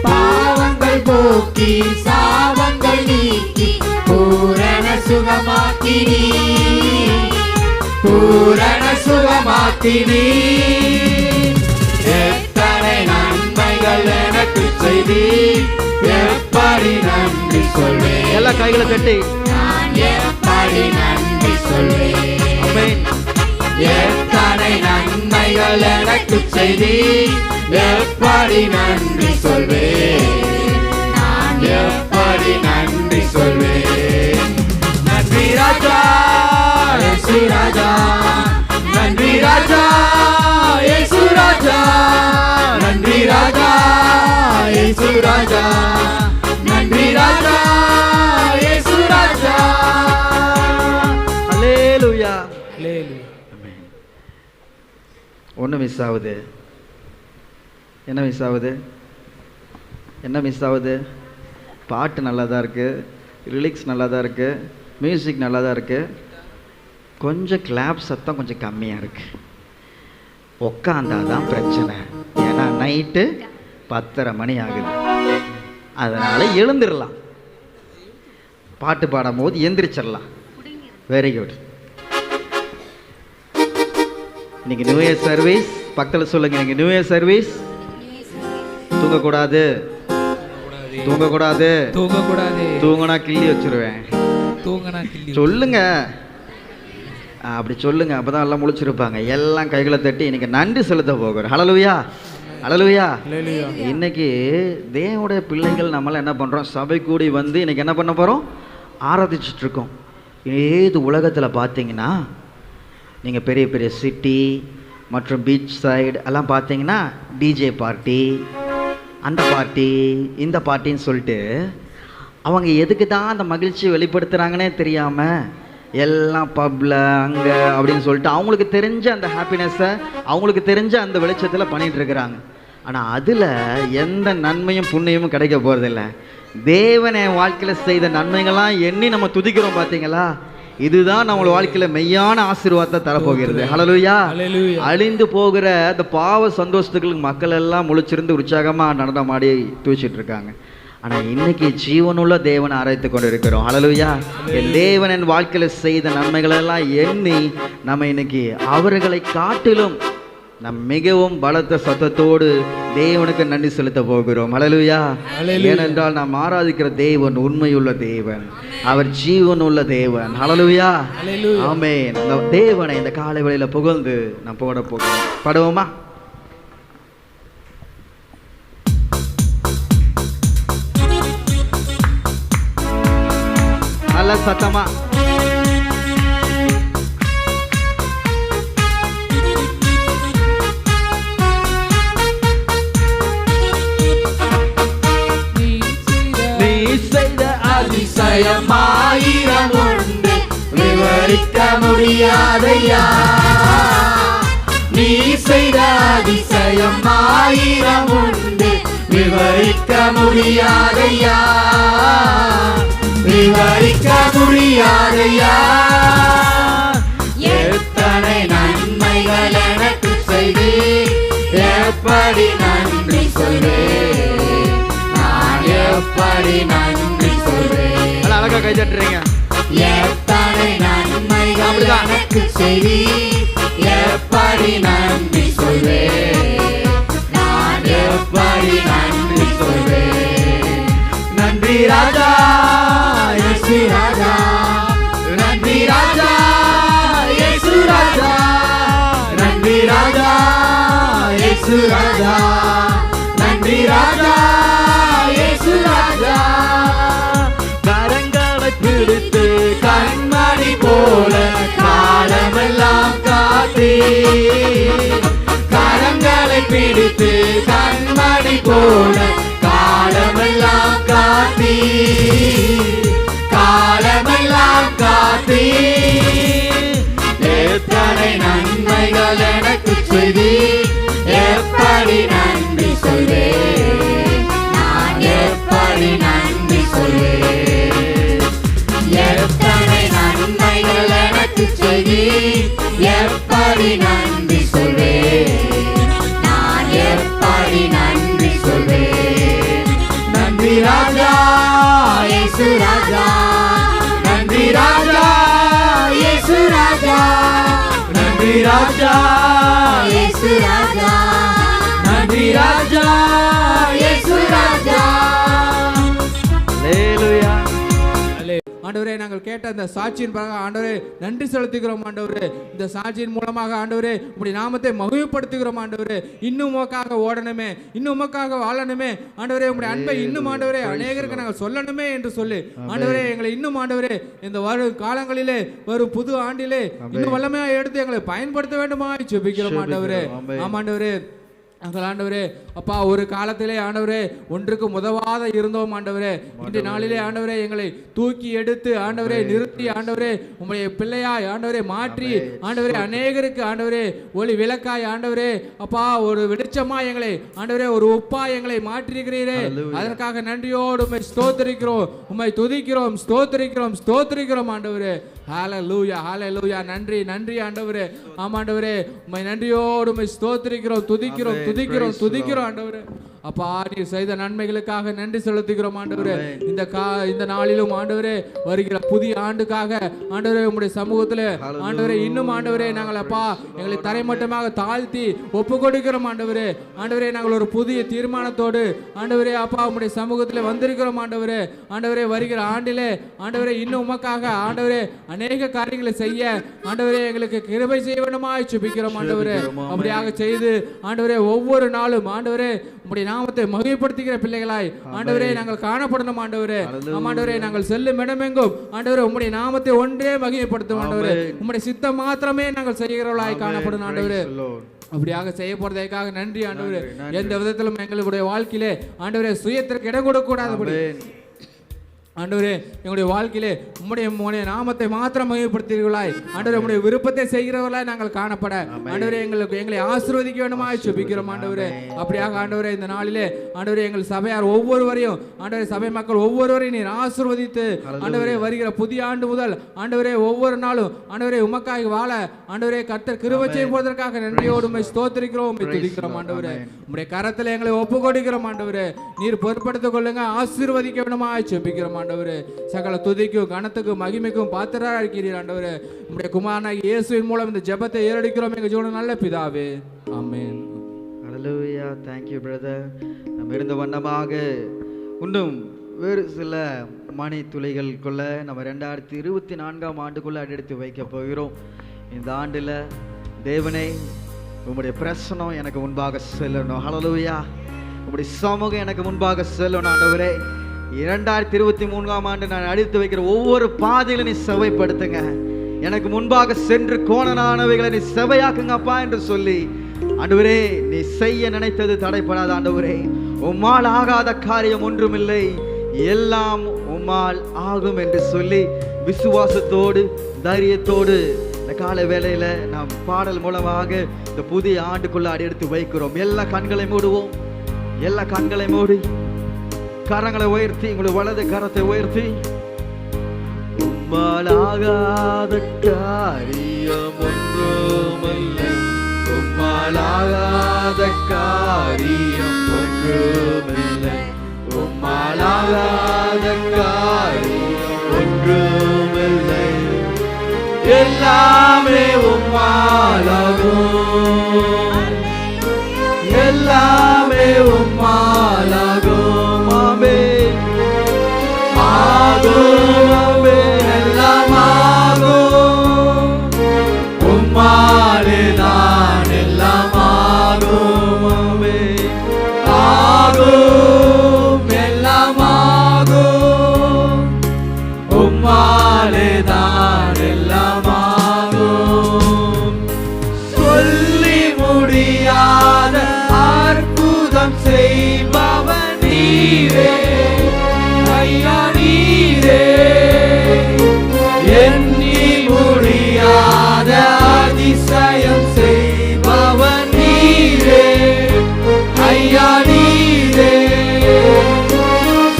பாவங்கள் போக்கி சாபங்கள் நீக்கி பூரண சுகமாக்கினீ, பூரண சுகமாக்கினீ. எத்தனை நன்மைகள் எனக்கு செய்தி, எப்படி நன்றி சொல்வேன். எல்லா கைகளை தட்டி நான் எப்படி நன்றி சொல்வேன். ஆமென். எத்தனை நன்மைகள் எனக்கு செய்தி, எப்படி நன்றி சொல்வேன், நான் எப்படி நன்றி சொல்வேன். நன்றி ராஜா இயேசு ராஜா, நன்றி ராஜா இயேசு ராஜா, நன்றி ராஜா இயேசு ராஜா, நன்றி ராஜா இயேசு ராஜா. அல்லேலூயா. ஹல்லேலூயா. ஒன்று மிஸ் ஆகுது. என்ன மிஸ் ஆகுது? என்ன மிஸ் ஆகுது? பாட்டு நல்லா தான் இருக்குது, லிரிக்ஸ் நல்லா தான் இருக்குது, மியூசிக் நல்லா தான் இருக்குது, கொஞ்சம் கிளாப் சத்தம் கொஞ்சம் கம்மியாக இருக்குது. உக்காந்தாதான் பிரச்சனை. ஏன்னா நைட்டு 10:30 மணி ஆகுது. அதனால் எழுந்திரலாம், பாட்டு பாடும் போது எந்திரிச்சிடலாம். Very good. இன்னைக்கு நியூ இயர் சர்வீஸ். பக்கத்தில் சொல்லுங்க, இன்னைக்கு நியூ இயர் சர்வீஸ். தூங்கக்கூடாது, தூங்கக்கூடாது, தூங்கக்கூடாது, தூங்கினா கிள்ளி வச்சிருவேன். தூங்கினா கிள்ளி சொல்லுங்க, அப்படி சொல்லுங்க. அப்பதான் எல்லாம் முழிச்சிருப்பாங்க. எல்லாம் கைகளை தட்டி இன்னைக்கு நன்றி செலுத்த போகிறோம். ஹல்லேலூயா. அல்லேலூயா. ஹalleluya. இன்னைக்கு தேவனுடைய பிள்ளைகள் நம்மளாம் என்ன பண்ணுறோம், சபை கூடி வந்து இன்னைக்கு என்ன பண்ண போகிறோம், ஆராதிச்சுட்டு இருக்கோம். ஏது உலகத்தில் பார்த்தீங்கன்னா நீங்கள் பெரிய பெரிய சிட்டி மற்றும் பீச் சைடு எல்லாம் பார்த்தீங்கன்னா டிஜே பார்ட்டி, அந்த பார்ட்டி இந்த பார்ட்டின்னு சொல்லிட்டு அவங்க எதுக்கு தான் அந்த மகிழ்ச்சியை வெளிப்படுத்துகிறாங்கன்னே தெரியாமல் எல்லாம் பப்பில் அங்கே அப்படின்னு சொல்லிட்டு அவங்களுக்கு தெரிஞ்ச அந்த ஹாப்பினஸ்ஸை அவங்களுக்கு தெரிஞ்ச அந்த வெளிச்சத்தில் பண்ணிகிட்டு இருக்கிறாங்க. ஆனால் அதில் எந்த நன்மையும் புண்ணியமும் கிடைக்க போகிறதில்ல. தேவன் என் வாழ்க்கையில் செய்த நன்மைகள்லாம் எண்ணி நம்ம துதிக்கிறோம் பார்த்தீங்களா, இதுதான் நம்மளோட வாழ்க்கையில் மெய்யான ஆசீர்வாதத்தை தரப்போகிறது. ஹல்லேலூயா. அழிந்து போகிற அந்த பாவ சந்தோஷத்துக்கு மக்கள் எல்லாம் முழிச்சிருந்து உற்சாகமாக நடனமாடி தூச்சிட்டு இருக்காங்க. ஆனால் இன்னைக்கு ஜீவனுள்ள தேவனை ஆராய்த்து கொண்டு இருக்கிறோம். ஹல்லேலூயா. என் தேவன் என் வாழ்க்கையில் செய்த நன்மைகளெல்லாம் எண்ணி நம்ம இன்னைக்கு அவர்களை காட்டிலும் நம் மிகவும் பலத்த சத்தத்தோடு தேவனுக்கு நன்றி செலுத்த போகிறோம். ஹல்லேலூயா. ஏனென்றால் நாம் ஆராதிக்கிற தேவன் உண்மையுள்ள தேவன், அவர் ஜீவனுள்ள தேவன். ஹல்லேலூயா. ஆமென். அந்த தேவனை இந்த காலை வேளையில புகழ்ந்து நாம் போட போகிறோம். பாடுவோமா? நல்ல சத்தமா. அதிசயமாயிரம் உண்டு, விவரிக்க முடியாதையா. நீ செய்த அதிசயமாயிரம் உண்டு, விவரிக்க முடியாதையா, விவரிக்க முடியாதையா. எத்தனை நன்மைகள் எனக்கு செய்தி, எப்படி நன்றி சொல்வேன், நான் எப்படி நன்றி சொல்வேன். அழகா கை தட்டுறீங்க. எத்தனை நன்மைகள் எனக்கு செய்தி, எப்படி நன்றி சொல்வேன், நான் எப்படி நன்றி சொல்வேன். நன்றி ராஜா இயேசு ராஜா, நன்றி ராஜா இயேசு ராஜா, நன்றி ராஜா இயேசு ராஜா, நன்றி ராஜா இயேசு ராஜா. கரங்களை பிடித்து கண்மணி போல காலமெல்லாம் காத்தி, கரங்களை பிடித்து கண்மணி போல காலமெல்லாம் காத்தி, காலமெல்லாம் காத்தி. எத்தனை நன்மைகள் எனக்கு செய்தி, எப்படி நன்றி சொல்வேன், நான் எப்படி நன்றி சொல்வேன். எத்தனை நன்மைகள் எனக்கு செய்தி, எப்படி நன்றி சொல்வேன், நான் எப்படி நன்றி சொல்வேன். நன்றி ராஜா இயேசு ராஜா, நன்றி ராஜா இயேசு ராஜா, நன்றி ராஜா இயேசு ராஜா, நன்றி ராஜா இயேசு ராஜா. அல்லேலூயா. ஆண்டவரே, நாங்கள் கேட்ட அந்த சாட்சியின் பிறகு ஆண்டவரே நன்றி செலுத்துகிறோம். ஆண்டவரே, இந்த சாட்சியின் மூலமாக ஆண்டவரே உம்முடைய நாமத்தை மகிமைப்படுத்துகிறோம். ஆண்டவரே, இன்னும் உமக்காக ஓடணுமே, இன்னும் உமக்காக வாழணுமே. ஆண்டவரே, உம்முடைய அன்பை இன்னும் ஆண்டவரே அநேகருக்கு நாங்கள் சொல்லணுமே என்று சொல்லி ஆண்டவரே எங்களை இன்னும் ஆண்டவரே இந்த வரும் காலங்களிலே வரும் புது ஆண்டிலே இன்னும் வல்லமையாக எடுத்து எங்களை பயன்படுத்த வேண்டுமா ஜெபிக்கிறோம். ஆண்டவரே, ஆமாண்டவரே, நாங்கள் ஆண்டவரே அப்பா ஒரு காலத்திலே ஆண்டவரே ஒன்றுக்கு உதவாத இருந்தோம். ஆண்டவரே, இன்றைய நாளிலே ஆண்டவரே எங்களை தூக்கி எடுத்து ஆண்டவரே நிறுத்தி ஆண்டவரே உம்முடைய பிள்ளையாய் ஆண்டவரே மாற்றி ஆண்டவரே அநேகருக்கு ஆண்டவரே ஒளி விளக்காய் ஆண்டவரே அப்பா ஒரு வெளிச்சமாய் எங்களை ஆண்டவரே ஒரு உப்பாய் எங்களை மாற்றிருக்கிறீரே, அதற்காக நன்றியோடு உம்மை ஸ்தோத்திரிக்கிறோம், உம்மை துதிக்கிறோம், ஸ்தோத்திரிக்கிறோம், ஸ்தோத்திரிக்கிறோம். ஆண்டவரே, ஹல்லேலூயா, ஹல்லேலூயா. நன்றி, நன்றி ஆண்டவரே. ஆமாண்டவரே, உம்மை நன்றியோடு உம்மை ஸ்தோத்திரிக்கிறோம், துதிக்கிறோம், துதிக்கிறோம், துதிக்கிறோம் ஆண்டவரே. அப்பா நீர் செய்த நன்மைகளுக்காக நன்றி செலுத்துகிறோம் ஆண்டவரே. இந்த நாளிலும் ஆண்டவரே வருகிற புதிய ஆண்டுக்காக ஆண்டவரே உம்முடைய சமூகத்தில் ஆண்டவரே இன்னும் ஆண்டவரே நாங்கள் அப்பா எங்களை தரைமட்டமாக தாழ்த்தி ஒப்பு கொடுக்கிறோம் ஆண்டவரே. ஆண்டவரே நாங்கள் ஒரு புதிய தீர்மானத்தோடு ஆண்டவரே அப்பா உம்முடைய சமூகத்தில் வந்திருக்கிறோம் ஆண்டவரே. ஆண்டவரே வருகிற ஆண்டிலே ஆண்டவரே இன்னும் உமக்காக ஆண்டவரே அநேக காரியங்களை செய்ய ஆண்டவரே எங்களுக்கு கிருபை செய்ய வேண்டுமாய் ஜெபிக்கிறோம் ஆண்டவரே. அப்படியாக செய்து ஆண்டவரே ஒவ்வொரு நாளும் ஆண்டவரே உம்முடைய நாமத்தை மகிமைப்படுத்துகிற பிள்ளைகளாய் ஆண்டவரே நாங்கள் காணப்படணும் ஆண்டவரே. ஆண்டவரே நாங்கள் செல்லும் இடமெங்கும் ஆண்டவரே உம்முடைய நாமத்தை ஒன்றே மகிமைப்படுத்தும் ஆண்டவரே. உம்முடைய சித்தம் மாத்திரமே நாங்கள் செய்கிறவர்களாய் காணப்படும் ஆண்டவரே. அப்படியாக செய்ய போறதற்காக நன்றி ஆண்டவரே. எந்த விதத்திலும் எங்களுடைய வாழ்க்கையிலே ஆண்டவரே சுயத்திற்கு இடம் கொடுக்க கூடாதபடி ஆண்டவரே எங்களுடைய வாழ்க்கையிலே உம்முடைய நாமத்தை மாத்திரம் மகிமைப்படுத்துகிறவர்களாய் ஆண்டவரே உம்முடைய விருப்பத்தை செய்கிறவர்களாய் நாங்கள் காணப்பட ஆண்டவரே எங்களை ஆசீர்வதிக்க வேண்டுமாய் ஜெபிக்கிறோம் ஆண்டவரே. அப்படியாக ஆண்டவரே இந்த நாளிலே ஆண்டவரே எங்கள் சபையார் ஒவ்வொருவரையும் ஆண்டவரே சபை மக்கள் ஒவ்வொருவரையும் நீர் ஆசீர்வதித்து ஆண்டவரே வருகிற புதிய ஆண்டு முதல் ஆண்டவரே ஒவ்வொரு நாளும் ஆண்டவரே உமக்காய் வாழ ஆண்டவரே கர்த்தர் கிருபை செய்வதற்காக நன்றியோடு உம்மை ஸ்தோத்திரிக்கிறோம், உம்மை துதிக்கிறோம் ஆண்டவரே. உம்முடைய கரத்தில் எங்களை ஒப்பு கொடுக்கிறோம் ஆண்டவரே. நீர் பொறுப்படுத்திக் கொள்ளுங்க, ஆசீர்வதிக்க வேண்டுமாய் ஜெபிக்கிறோம் ஆண்டவரே. சகல துதிக்கும் கனத்துக்கும் மகிமைக்கும் பாத்திரராக இருக்கிறீர் ஆண்டவரே. உம்முடைய குமாரனாகிய இயேசுவின் மூலம் இந்த ஜெபத்தை ஏறெடுக்கிறோம் எங்கள் ஜீவன நல்ல பிதாவே, amen. Hallelujah. Thank you brother. நம்ம இருந்த வண்ணமாக இன்னும் வேறு சில மணி துளிகளுக்குள்ள நம்ம 2024 ஆண்டுக்குள்ள அடியெடுத்து வைக்க போகிறோம். இந்த ஆண்டில் தேவனே உம்முடைய பிரசனம் எனக்கு முன்பாக செல்லணும். ஹல்லேலூயா. உம்முடைய சமூகம் எனக்கு முன்பாக செல்லணும் ஆண்டவரே. 2023 ஆண்டு நான் அடித்து வைக்கிற ஒவ்வொரு பாதையில நீ செவைப்படுத்துங்க. எனக்கு முன்பாக சென்று கோணனானவைகளை நீ செவையாக்குங்க அப்பா என்று சொல்லி ஆண்டவரே நீ செய்ய நினைத்தது தடைப்படாத ஆண்டவரே. உம்மால் ஆகாத காரியம் ஒன்றுமில்லை, எல்லாம் உம்மால் ஆகும் என்று சொல்லி விசுவாசத்தோடு தைரியத்தோடு இந்த கால வேளையில நாம் பாடல் மூலமாக இந்த புதிய ஆண்டுக்குள்ள அடியெடுத்து வைக்கிறோம். எல்லா கண்களை மூடுவோம். எல்லா கண்களை மூடி கரங்களை உயர்த்தி உங்களுடைய வலது கரத்தை உயர்த்தி உம்மாலாகாத காரியம் ஒன்றுமில்லை, உம்மாலாகாத காரியம் ஒன்றுமில்லை, உம்மாலாகாத காரியம் ஒன்றுமில்லை, எல்லாமே உம்மாலாகும், எல்லாமே உம்மாலாகும். எல்லாம் ஆகும், உம்மாலே தான் எல்லாம் ஆகும், ஆகும் எல்லாம் ஆகும், உம்மாலே தான் எல்லாம் ஆகும். சொல்லி முடியாத அற்புதம் செய்பவன் நீரே ஐயா, நீரே எண்ணி முடியாத அதிசயம் செய்பவன் நீரே ஐயா, நீரே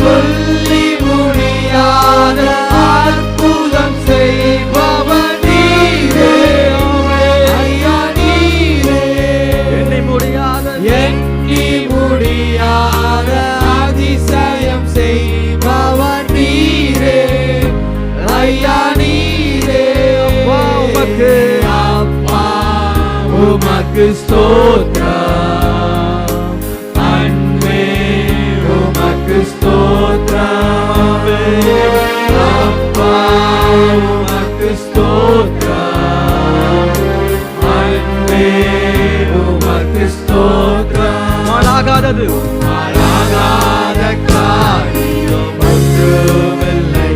சொல்லி முடியாத அற்புதம் செய்பவன் நீரே ஐயா, நீரே எண்ணி முடியாத அதிசயம் செய்பவன் நீரே ஐயா, நீரே அப்பா உமக்கு ஸ்தோத்திரம், அன்பே உமக்கு ஸ்தோத்திரம், அப்பா உமக்கு ஸ்தோத்திரம், அன்பே உமக்கு ஸ்தோத்திரம். மாறாகாதது மாறாகாத காரியம் ஒன்றுமில்லை,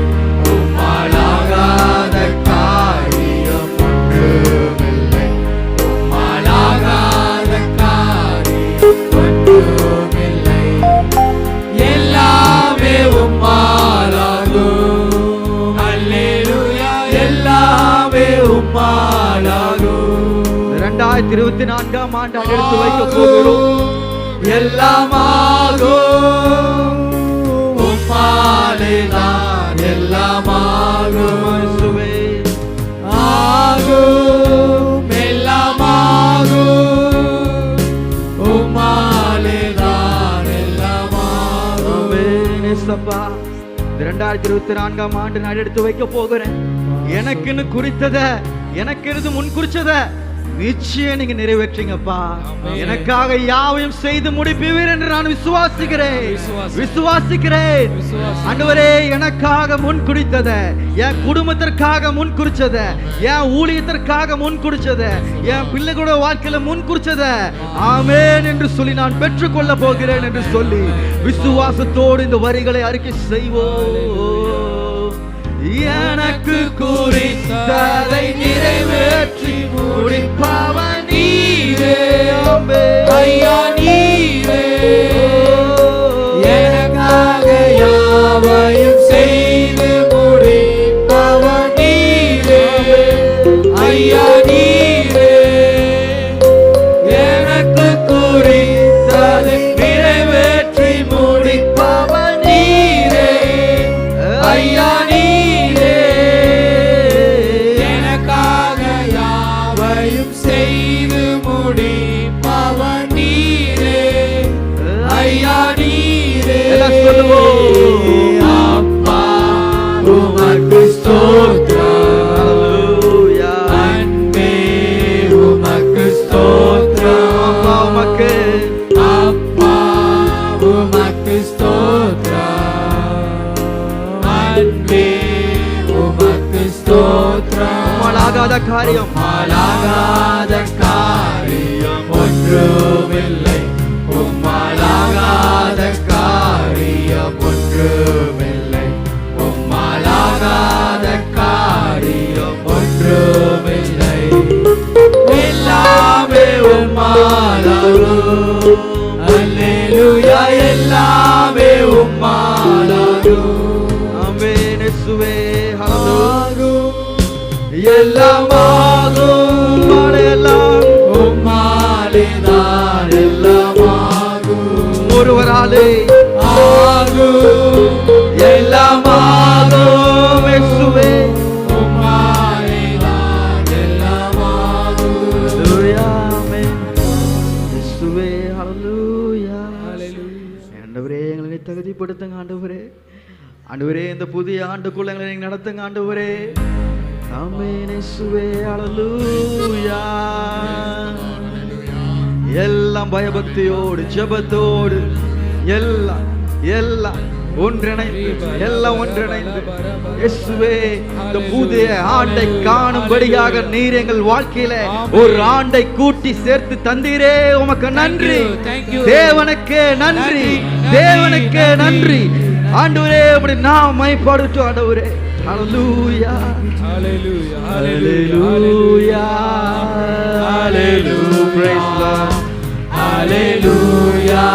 உம்மாலாகாத காரியம் ஒன்றுமில்லை, உம்மாலாகாத காரியம் ஒன்றுமில்லை, எல்லாமே உம்மாலாகும். அல்லேலூயா. எல்லாமே உம்மாலாகும். 2024 ஆண்டு எடுத்து வைக்க போகிறோம். எல்லாமாகும், உம்மாலே தான் எல்லாமாகும், ஆகும் எல்லாமாகும், உம்மாலே தான் ஏசப்பா, இந்த 2024ஆம் ஆண்டு நான் எடுத்து வைக்க போகிறேன். எனக்குன்னு குறித்தத, எனக்கு முன் குறிச்சத நிச்சயம் நீங்க நிறைவேற்றீங்கப்பா. எனக்காக யாவையும் செய்து முடிப்பீர் என்று நான் விசுவாசிக்கிறேன். ஆண்டவரே, எனக்காக முன் குறித்தத, என் குடும்பத்திற்காக முன் குறிச்சத, என் ஊழியத்திற்காக முன் குறிச்சத, என் பிள்ளைகளோட வாழ்க்கையில முன் குறிச்சத ஆமென் என்று சொல்லி நான் பெற்றுக்கொள்ள போகிறேன் என்று சொல்லி விசுவாசத்தோடு இந்த வரிகளை அறிக்கை செய்வோம். எனக்கு குறித்ததை நிறைவேற்றி முடிப்பவன் நீரே, ஐயா நீரே. எனக்காக யாவையும் செய்து முடிப்பவன் நீரே, ஐயா நீரே. எனக்கு குறித்ததை நிறைவேற்றி முடிப்பவன் நீரே, ஐயா காரியம் ஒன்றுமில்லை, உம்மாலாகாத காரியம் ஒன்றுமில்லை, உம்மாலாகாத காரியம் ஒன்றுமில்லை. எல்லாமே உம்மாலாகும், அல்லேலூயா, எல்லாமே உம்மாலாகும். ஆமென் இயேசுவே, ஹல்லேலூயா. எல்லாமாகும், எல்லாம் உம்மாலேதான் எல்லாமாகும். ஒருவராலே ஆகும், எல்லாமாகும் இயேசுவே, உம்மாலேதான் எல்லாமாகும். ஹல்லேலூயா, ஆமென் இயேசுவே, ஹல்லேலூயா. ஆண்டவரே, எங்களை தகுதிப்படுத்துங்க ஆண்டவரே. ஆண்டவரே, இந்த புதிய ஆண்டுக்குள்ள எங்களை நீங்க நடத்துங்க ஆண்டவரே. ஆமென் இயேசுவே, ஹல்லேலூயா. எல்லாம் பயபக்தியோடு ஜெபத்தோடு எல்லாம் ஒன்றிணைந்து இயேசுவே, இந்த புதிய ஆண்டை காணும்படியாக நீர் எங்கள் வாழ்க்கையில ஒரு ஆண்டை கூட்டி சேர்த்து தந்தீரே, உமக்கு நன்றி. தேவனுக்கே நன்றி, தேவனுக்கே நன்றி ஆண்டவரே. அப்படி நாம் மைப்பாடுட்டோம் ஆண்டவரே. Hallelujah, hallelujah, hallelujah, hallelujah, praise God, hallelujah,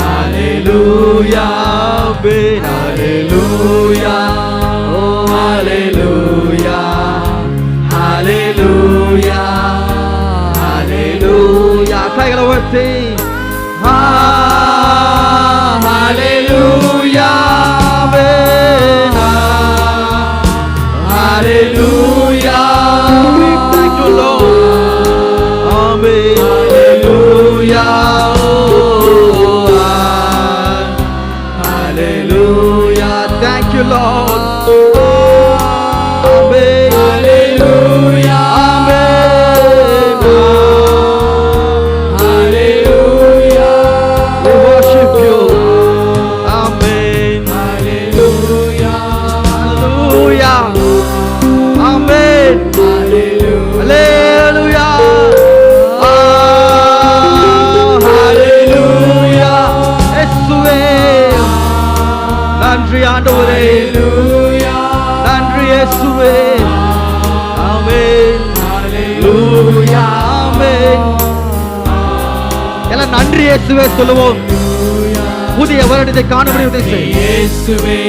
hallelujah, hallelujah, oh hallelujah, hallelujah, hallelujah. கைகளை உயர்த்தி hallelujah. Hallelujah, thank you Lord, amen, hallelujah, oh, hallelujah, thank you Lord, amen, hallelujah, amen, hallelujah, we worship you, amen, hallelujah, hallelujah. Amen. Hallelujah. Hallelujah. இயேசுவே நன்றி ஆண்டவரே. நன்றி இயேசுவே. ஆமென். ஹalleluya. ஆமென். எல்லாம் நன்றி இயேசுவே சொல்லுவோம். புதிய வருடத்தை காணும்படி உதவி செய் இயேசுவே.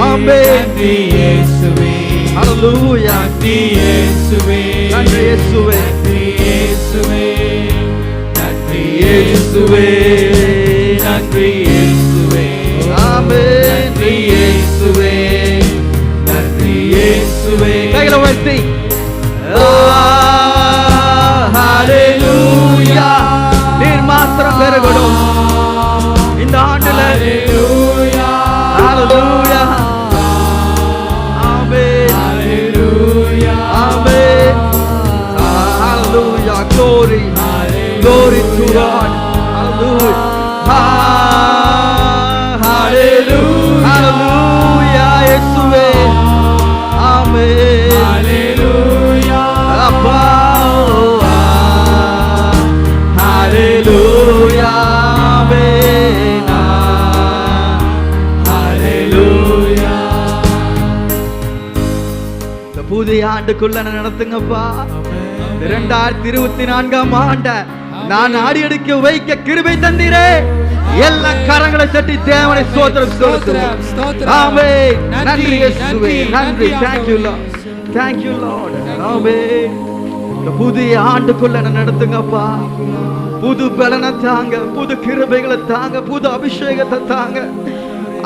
ஆமென். நன்றி இயேசுவே. Hallelujah. நன்றி இயேசுவே, நன்றி இயேசுவே, நன்றி இயேசுவே, நன்றி இயேசுவே, ஆமென். நன்றி இயேசுவே, நன்றி இயேசுவே. கைகளை உயர்த்தி ஹalleluya. நீர் மாத்திரம் பெருகணும் இந்த ஆண்டுல. ஹalleluya. God. Hallelujah. Hallelujah. Hallelujah. இயேசுவே. ஆமென். Hallelujah. அப்பா. Hallelujah. ஆமென். Hallelujah. இந்த புதிய ஆண்டுக்குள்ள நடத்துங்கப்பா. 2024ஆம் ஆண்ட நான் ஆடி எடுக்க வைக்க கிருபை தந்தீரே. எல்லா கரங்களை தட்டி தேவனை ஸ்தோத்திரம் சொல்லுகிறோம். ஆமென். நன்றி இயேசுவே. நன்றி. Thank you Lord. Thank you Lord. ஆமென். இந்த புதிய ஆண்டுக்குள்ள நடத்துங்கப்பா. புது பலனை தாங்க, புது கிருபைகளை தாங்க, புது அபிஷேகத்தை தாங்க.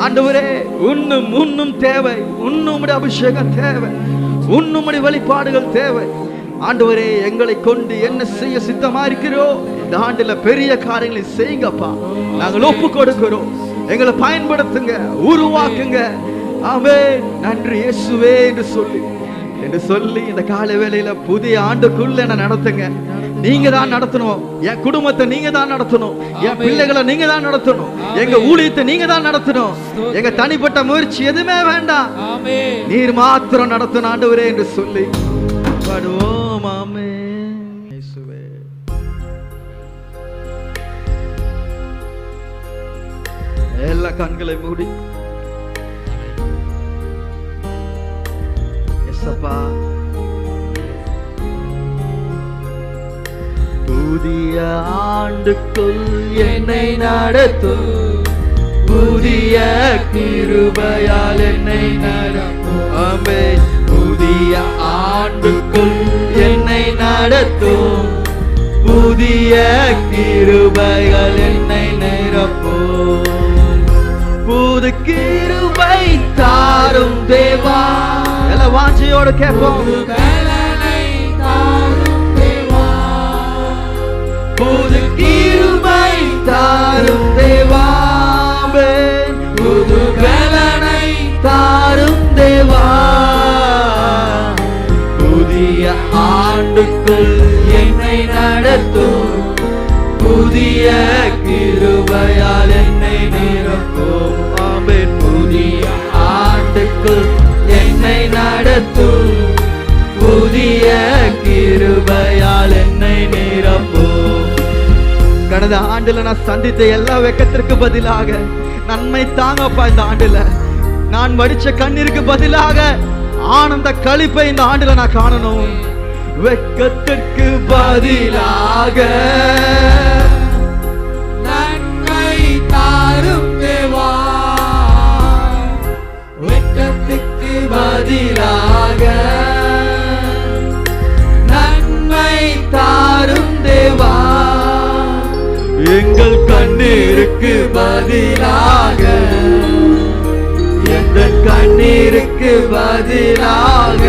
ஆண்டவரே, இன்னும் தேவை. இன்னும் அபிஷேகம் தேவை. இன்னும் வெளிப்பாடுகள் தேவை. ஆண்டவரே, எங்களை கொண்டு என்ன செய்ய சித்தமா இருக்கிறோம். இந்த ஆண்டுல பெரிய காரியங்களை செய்யுங்கப்பா. நாங்கள் ஒப்பு கொடுக்கிறோம். எங்களை பயன்படுத்துங்க, உருவாக்குங்க. ஆமென். நன்றி இயேசுவே என்று சொல்லி இந்த கால வேளையில புதிய ஆண்டுக்குள்ள என்ன நடத்துங்க. நீங்க தான் நடத்தணும். என் குடும்பத்தை நீங்க தான் நடத்தணும். என் பிள்ளைகளை நீங்க தான் நடத்தணும். எங்க ஊழியத்தை நீங்க தான் நடத்தணும். எங்க தனிப்பட்ட முயற்சி எதுவுமே வேண்டாம். நீர் மாத்திரம் நடத்தணும் ஆண்டவரே என்று சொல்லி பாடுவோம். ஆமென். இயேசுவே. எல்லா கண்களை மூடி எஸ்அப்பா. புதிய ஆண்டுக்குள் என்னை நடத்தும், புதிய கிருபையால் என்னை நடத்தும். ஆமென். புதிய ஆண்டுக்குள் என்னை நடத்தும், புதிய கிருபைகள் என்னை நிரப்பும். புது கிருபை தாரும் தேவா. எல்லாம் வாஞ்சியோடு கேட்போம். புது கிருபை தாரும் தேவா. புது பலனை தாரும் தேவா. புதிய ஆண்டுக்குள் என்னை நடத்தும், புதிய கிருபையால் என்னை நிரப்பும். ஆமென். புதிய ஆண்டுக்குள் என்னை நடத்தும், புதிய கிருபையால் என்னை நிரப்பும். கடந்த ஆண்டுல நான் சந்தித்த எல்லா வெக்கத்திற்கு பதிலாக நன்மை தாங்கப்பா. இந்த ஆண்டுல நான் வடிச்ச கண்ணீருக்கு பதிலாக ஆனந்த களிப்பை இந்த ஆண்டுல நான் காணணும். வெக்கத்திற்கு பதிலாக நன்மை தாரும் தேவா. வெக்கத்திற்கு பதிலாக நன்மை தாரும் தேவா. எங்கள் கண்ணீருக்கு பதிலாக, எங்கள் கண்ணீருக்கு பதிலாக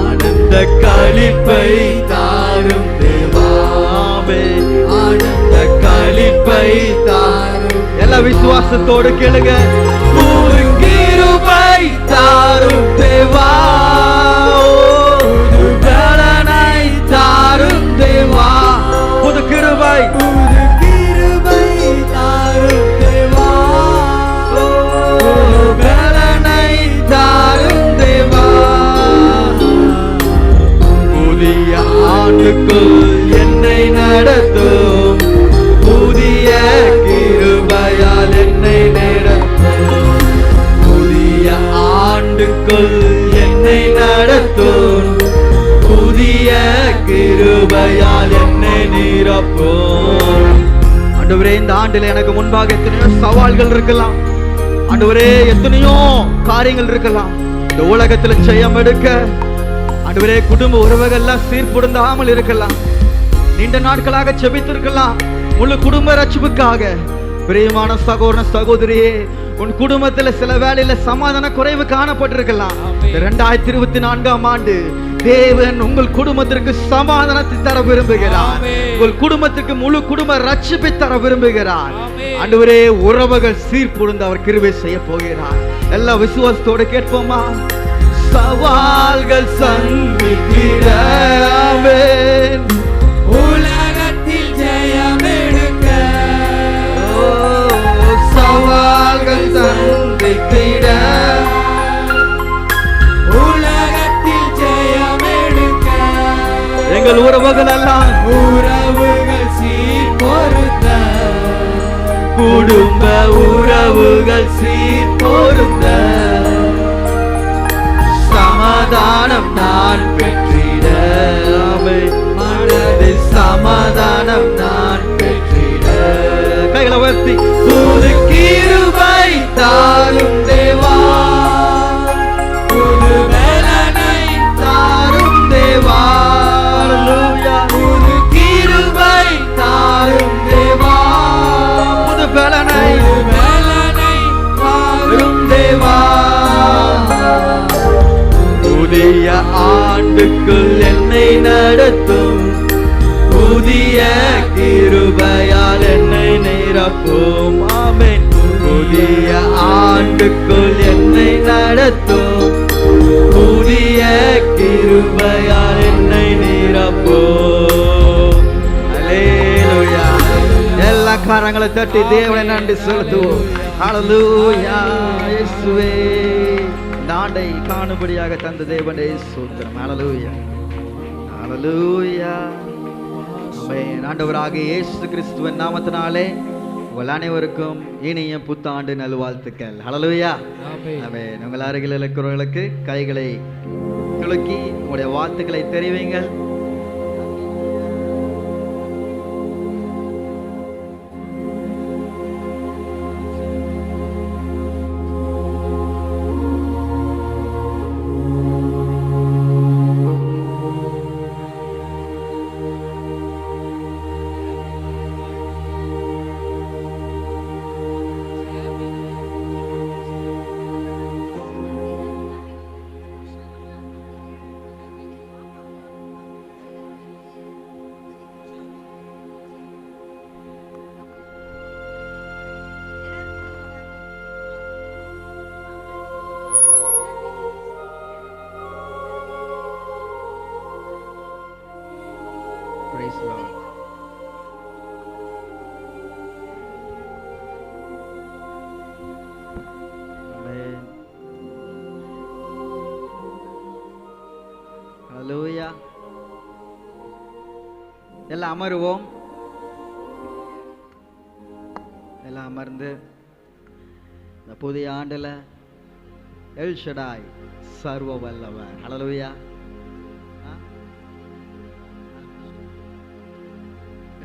ஆனந்த களிப்பை தாரும் தேவாவே. ஆனந்த களிப்பை தாரும். எல்லா விசுவாசத்தோடு கேளுங்க. புது கிருபை தாரும் தேவா. புது பலனை தாரும் தேவா. புது கிருபை, புது கிருபை தாரும் தேவா. புது பலனை தாரும் தேவா. புதிய ஆண்டுக்குள் என்னை நடத்தும், புதிய கிருபையால் என்னை நடத்தும். புதிய ஆண்டுக்குள் என்னை நடத்தும், புதிய கிருபையால் என்னை நிரப்பும். ஆண்டவரே, இந்த ஆண்டில் எனக்கு முன்பாக எத்தனையோ சவால்கள் இருக்கலாம். ஆண்டவரே, எத்தனையோ காரியங்கள் இருக்கலாம். இந்த உலகத்தில் ஜெயம் எடுக்க ஆண்டவரே, குடும்ப உறவுகள்லாம் சீர்படுத்தாமல் இருக்கலாம். நீண்ட நாட்களாக செபித்திருக்கலாம் முழு குடும்ப ரட்சிப்புக்காக. பிரியமான சகோதர சகோதரியே, உன் குடும்பத்துல சில வேளையில சமாதான குறைவு காணப்பட்டிருக்கலாம். 2024ஆம் ஆண்டு தேவன் உங்கள் குடும்பத்திற்கு சமாதானத்தை தர விரும்புகிறார். உங்கள் குடும்பத்துக்கு முழு குடும்ப ரட்சிப்பை தர விரும்புகிறார். ஆண்டவரே, உறவுகள் சீர்படுந்து அவர் கிருபை செய்ய போகிறார். எல்லா விசுவாசத்தோடு கேட்போமா? சவால்கள் சந்திக்கிற உலகத்தில் எங்கள் உறவுகள் எல்லாம் உறவுகள் சீர் பொருந்த, குடும்ப உறவுகள் சீர் பொருந்த, சமாதானம் நான் பெற்றிட, மனதில் சமாதானம் நான் பெற்றிட, கைகளை உயர்த்தி புது கிருபை தாரும் தேவா, புது பலனை தாரும் தேவா, புது கிருபை தாரும் தேவா, புது பலனை தாரும் தேவா, புதிய ஆண்டுக்குள் என்னை நடத்தும், புதிய கிருபையால் என்னை நிரப்பும். ஆமென். புதிய ஆண்டுக்குள் என்னை நடத்தும், புதிய கிருபையால் என்னை நிரப்பும். அல்லேலூயா. எல்லா காரங்களை தட்டி தேவனை நன்றி செலுத்துவோம். ஹல்லேலூயா. இயேசுவே இந்த ஆண்டை காணும்படியாக தந்த தேவனே ஸ்தோத்திரம். ஹல்லேலூயா. ஹல்லேலூயா. ஆமென். ஆண்டவராகிய இயேசு கிறிஸ்துவின் நாமத்தினாலே உங்கள் அனைவருக்கும் இனிய புத்தாண்டு நல்வாழ்த்துக்கள். ஹல்லேலூயா. ஆமென். உங்கள் அருகில் இருக்கிறவர்களுக்கு கைகளை குலுக்கி உங்களுடைய வாழ்த்துக்களை தெரிவிங்கள். Praise the Lord. Amen. Hallelujah. எல்லாம் அமருவோம். எல்லாம் அமர்ந்து இந்த புதிய ஆண்டுல எல் ஷடாய் சர்வ வல்லவர். ஹல்லேலூயா.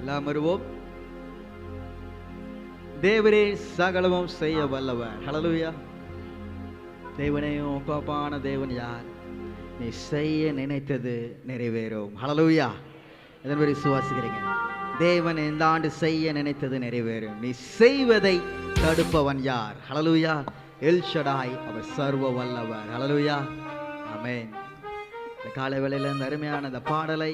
எல்லாம் வருவோம். தேவரே சகலமும் செய்ய வல்லவர். ஹல்லேலூயா. தேவனையும் கோபான தேவன் யார்? நீ செய்ய நினைத்தது நிறைவேறும். ஹல்லேலூயா. இதன்படி விசுவாசிக்கிறீங்க. தேவன் இந்த ஆண்டு செய்ய நினைத்தது நிறைவேறும். நீ செய்வதை தடுப்பவன் யார்? ஹல்லேலூயா. எல் ஷடாய் அவர் சர்வ வல்லவர். ஹல்லேலூயா. ஆமென். இந்த காலை வேளையில இந்த அருமையான இந்த பாடலை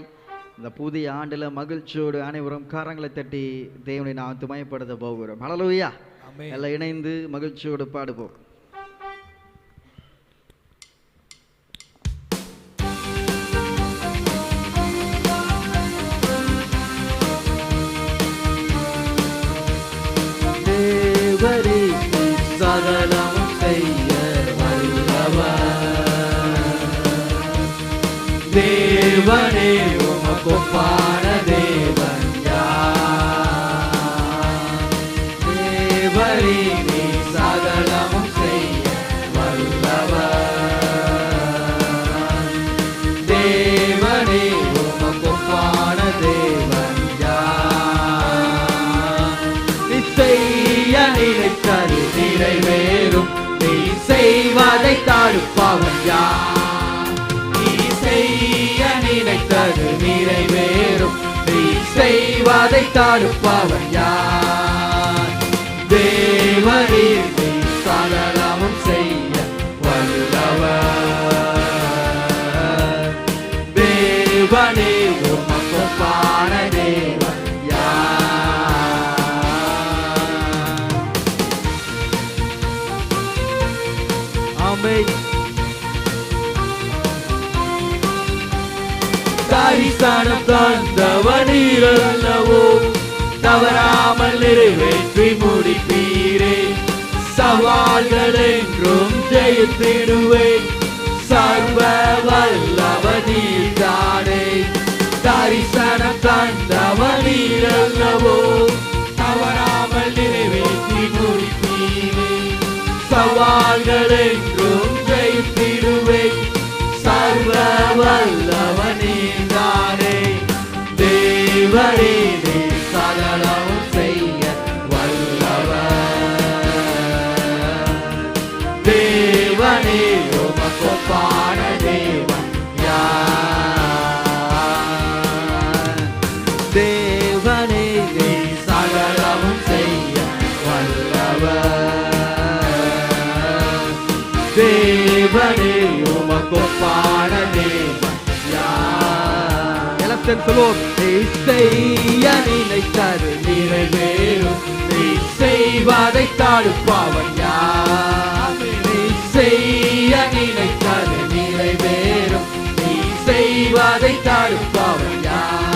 இந்த புதிய ஆண்டுல மகிழ்ச்சியோடு அனைவரும் கரங்களை தட்டி தேவனை நாம் துமைப்படுத்த போகிறோம். ஹல்லேலூயா. எல்லாம் இணைந்து மகிழ்ச்சியோடு பாடுவோம். தேவரே சகலம் செய்ய வல்லவர், தேவனே உமக்கொப்பான தேவன் யார்? தேவரே நீ சகலமும் செய்ய வல்லவர், தேவனே உமக்கொப்பான தேவன் யார்? நீ செய்ய நினைத்தது நிறைவேறும், நீ செய்வதை தடுப்பவன் யார்? நினைத்தது நிறைவேறும், நீ செய்வதை தடுப்பவன் யார்? தேவனே நீ சகலமும் செய்ய வல்லவர், தேவனே உமக்கொப்பான தேவன் யார்? ஆமென். தரிசனம் தந்தவனீரல்லவோ, தவறாமல் நிறைவேற்றி முடிப்பீரே. சவால்கள் என்றும் ஜெயித்திடுவேன், சர்வ வல்லவர் நீர்தானே. தரிசனம் தந்தவர் நீரல்லவோ, தவறாமல் நிறைவேற்றி முடித்தீரே. சவால்கள் என்றும் ஜெயித்திடுவே, சர்வ வல்லவர் நீர்தானே. தேவரே நீர் சகலமும் செய்ய வல்லவர். தேவனே உமக்கொப்பான தேவன் யார்? தேவனே நீர் சகலமும் செய்ய வல்லவர். தேவனே உமக்கொப்பான தேவன் யார்? எல்லாம் சொல்லுவோம். நீ செய்ய நினைத்தது நிறைவேறும், நீ செய்வதை தடுப்பவன் யார்? நீ செய்ய நினைத்தது நிறைவேறும், நீ செய்வதை தடுப்பவன் யார்?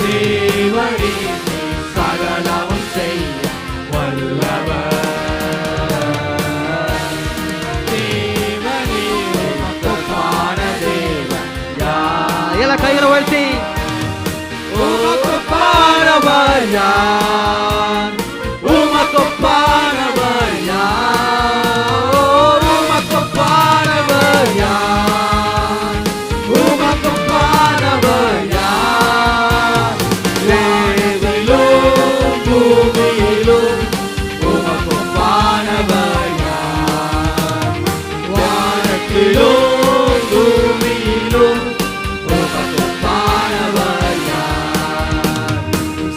தேவனே நீ சகலமும் செய்ய வல்லவர். தேவனே உமக்கொப்பான தேவன் யார்? எல்லாம் கைகளை உயர்த்தி உமக்கொப்பானவர் யார்? உமக்கொப்பானவர் யார்? உமக்கொப்பானவர் யார்? உமக்கொப்பானவர் யார்? தேவிலும் பூமியிலும் உமக்கொப்பானவர் யார்? வானத்திலும் பூமியிலும் உமக்கொப்பானவர் யார்?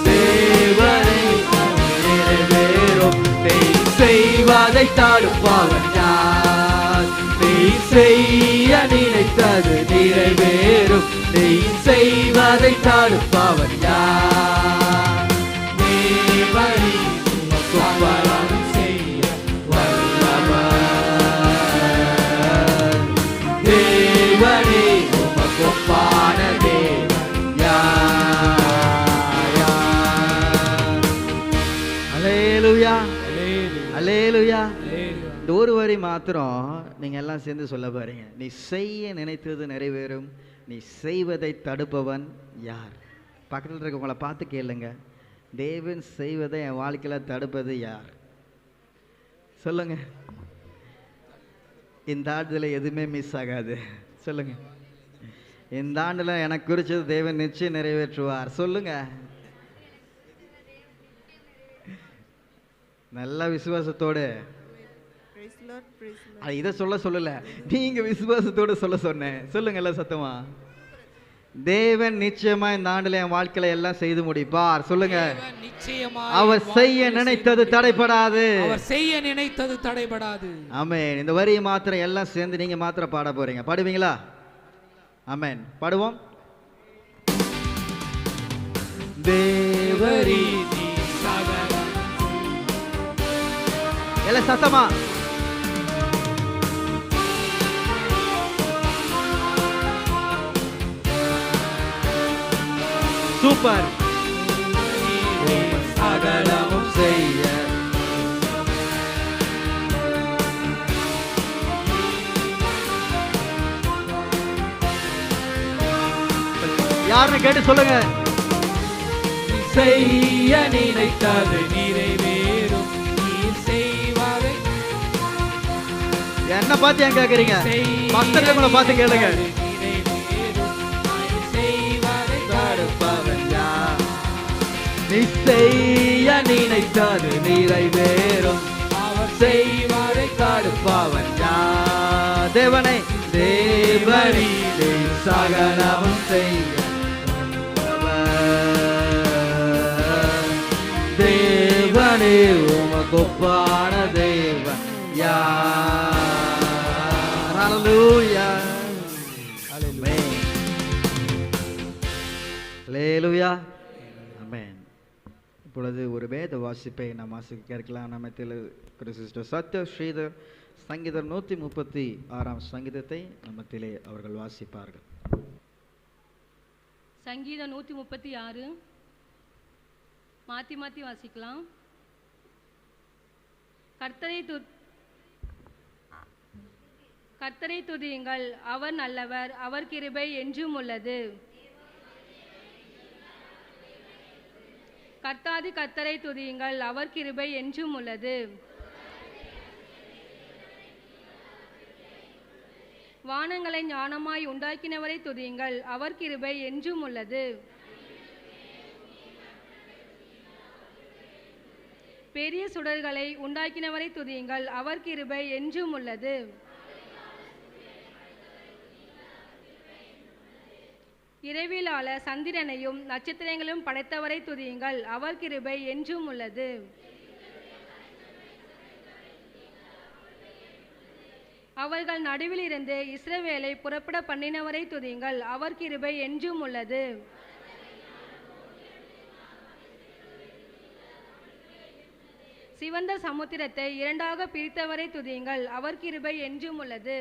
சேவனை நிறைவேறும், நீ செய்வதை தடுப்பவன் யார்? நீ செய்ய நினைத்தது நிறைவேறும், நீ செய்வதை தடுப்பவன் யார்? தேவனே உமக்கொப்பான செய்ய வல்லவர். தேவனே உமக்கொப்பான தேவன் யார்? அல்லேலூயா, அல்லேலூயா. இந்த ஒரு வரி மாத்திரம் நீங்க எல்லாம் சேர்ந்து சொல்ல பாருங்க. நீ செய்ய நினைத்தது நிறைவேறும், நீ செய்வதை தடுப்பவன் யார்? பக்கத்தில் இருக்கவங்கள பார்த்து கேளுங்க, தேவன் செய்வதை என் வாழ்க்கையில தடுப்பது யார்? சொல்லுங்க. இந்த ஆண்டுல எதுவுமே மிஸ் ஆகாது. சொல்லுங்க. இந்த ஆண்டுல எனக்கு குறிச்சது தேவன் நிச்சயம் நிறைவேற்றுவார். சொல்லுங்க. நல்ல விசுவாசத்தோடு. இதை சொல்லல, நீங்க விசுவாசத்தோடு சொன்னேன். சொல்லுங்க எல்லாம் சத்தமா. தேவன் நிச்சயமா இந்த ஆண்டுல என் வாழ்க்கையில எல்லாம் செய்து முடிப்பார். சொல்லுங்க. அவர் செய்ய நினைத்தது தடைபடாது. அவர் செய்ய நினைத்தது தடைபடாது. ஆமென். இந்த வரியை மாத்திரம் எல்லாம் சேர்ந்து நீங்க மாத்திரம் பாட போறீங்க. பாடுவீங்களா? ஆமென். பாடுவோம். தேவரீ நீ சகலம். எல்லாம் சத்தமா. சூப்பர். சகலமும் செய்ய யாருன்னு கேட்டு சொல்லுங்க. செய்ய நினைத்தது நிறைவேறும், நீ செய்வதை. என்ன பார்த்து ஏன் கேட்கறீங்க? பக்தர்களை பார்த்து கேளுங்க. நீ செய்ய நினைத்தது நிறைவேறும், அவர் செய்வதை தடுப்பவன் யார்? தேவனை. தேவனே சகலமும் செய்ய வல்லவர். தேவனே உமக்கொப்பான தேவன் யார்? ஹல்லேலூயா, ஆமென், ஹல்லேலூயா, ஆமென். இப்பொழுது ஒரு வேத வாசிப்பை நாம் வாசிக்க கேட்கலாம். நம்ம சிஸ்டர் சத்ய ஸ்ரீதர் சங்கீதம் 136 சங்கீதத்தை நம்மத்திலே அவர்கள் வாசிப்பார்கள். சங்கீதம் 136 மாத்தி வாசிக்கலாம். கர்த்தரை துதியுங்கள், அவர் நல்லவர், அவர் கிருபை என்றும் உள்ளது. கர்த்தாதி கர்த்தரை துதியுங்கள், அவர் கிருபை என்றும் உள்ளது. வானங்களை ஞானமாய் உண்டாக்கினவரை துதியுங்கள், அவர் கிருபை என்றும் உள்ளது. பெரிய சுடர்களை உண்டாக்கினவரை துதியுங்கள், அவர் கிருபை என்றும் உள்ளது. இரவிலால சந்திரனையும் நட்சத்திரங்களும் படைத்தவரை துதியுங்கள், அவர் கிருபை என்றும் உள்ளது. அவர்கள் நடுவில் இருந்து இஸ்ரவேலை புறப்பட பண்ணினவரை துதியுங்கள், அவர் கிருபை என்றும் உள்ளது. சிவந்த சமுத்திரத்தை இரண்டாக பிரித்தவரை துதியுங்கள், அவர் கிருபை என்றும் உள்ளது.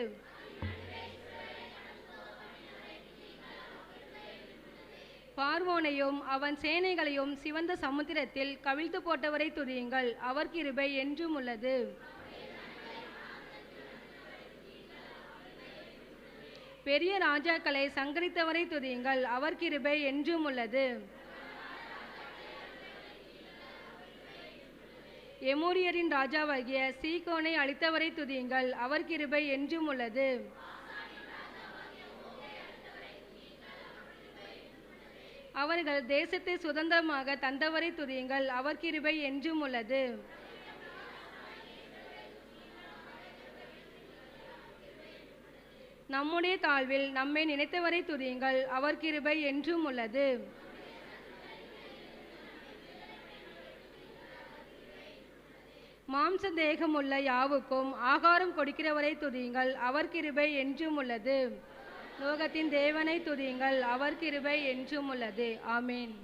பார்வோனையும் அவன் சேனைகளையும் சிவந்த சமுத்திரத்தில் கவிழ்த்து போட்டவரை துதியுங்கள், அவர் கிருபை என்றும் உள்ளது. பெரிய ராஜாக்களை சங்கரித்தவரை துதியுங்கள், அவர் கிருபை என்றும் உள்ளது. எமோரியரின் ராஜாவாகிய சீகோனை அழித்தவரை துதியுங்கள், அவர் கிருபை என்றும் உள்ளது. அவர்கள் தேசத்தை சுதந்திரமாக தந்தவரை துதியுங்கள், அவர் கிருபை என்றும் உள்ளது. நம்முடைய தாழ்வில் நம்மை நினைத்தவரை துதியுங்கள், அவர் கிருபை என்றும் உள்ளது. மாம்ச தேகமுள்ள யாவுக்கும் ஆகாரம் கொடுக்கிறவரை துதியுங்கள், அவர் கிருபை என்றும் உள்ளது. லோகத்தின் தேவனை துதியுங்கள், அவர் கிருபை என்றும் உள்ளது. ஆமேன்.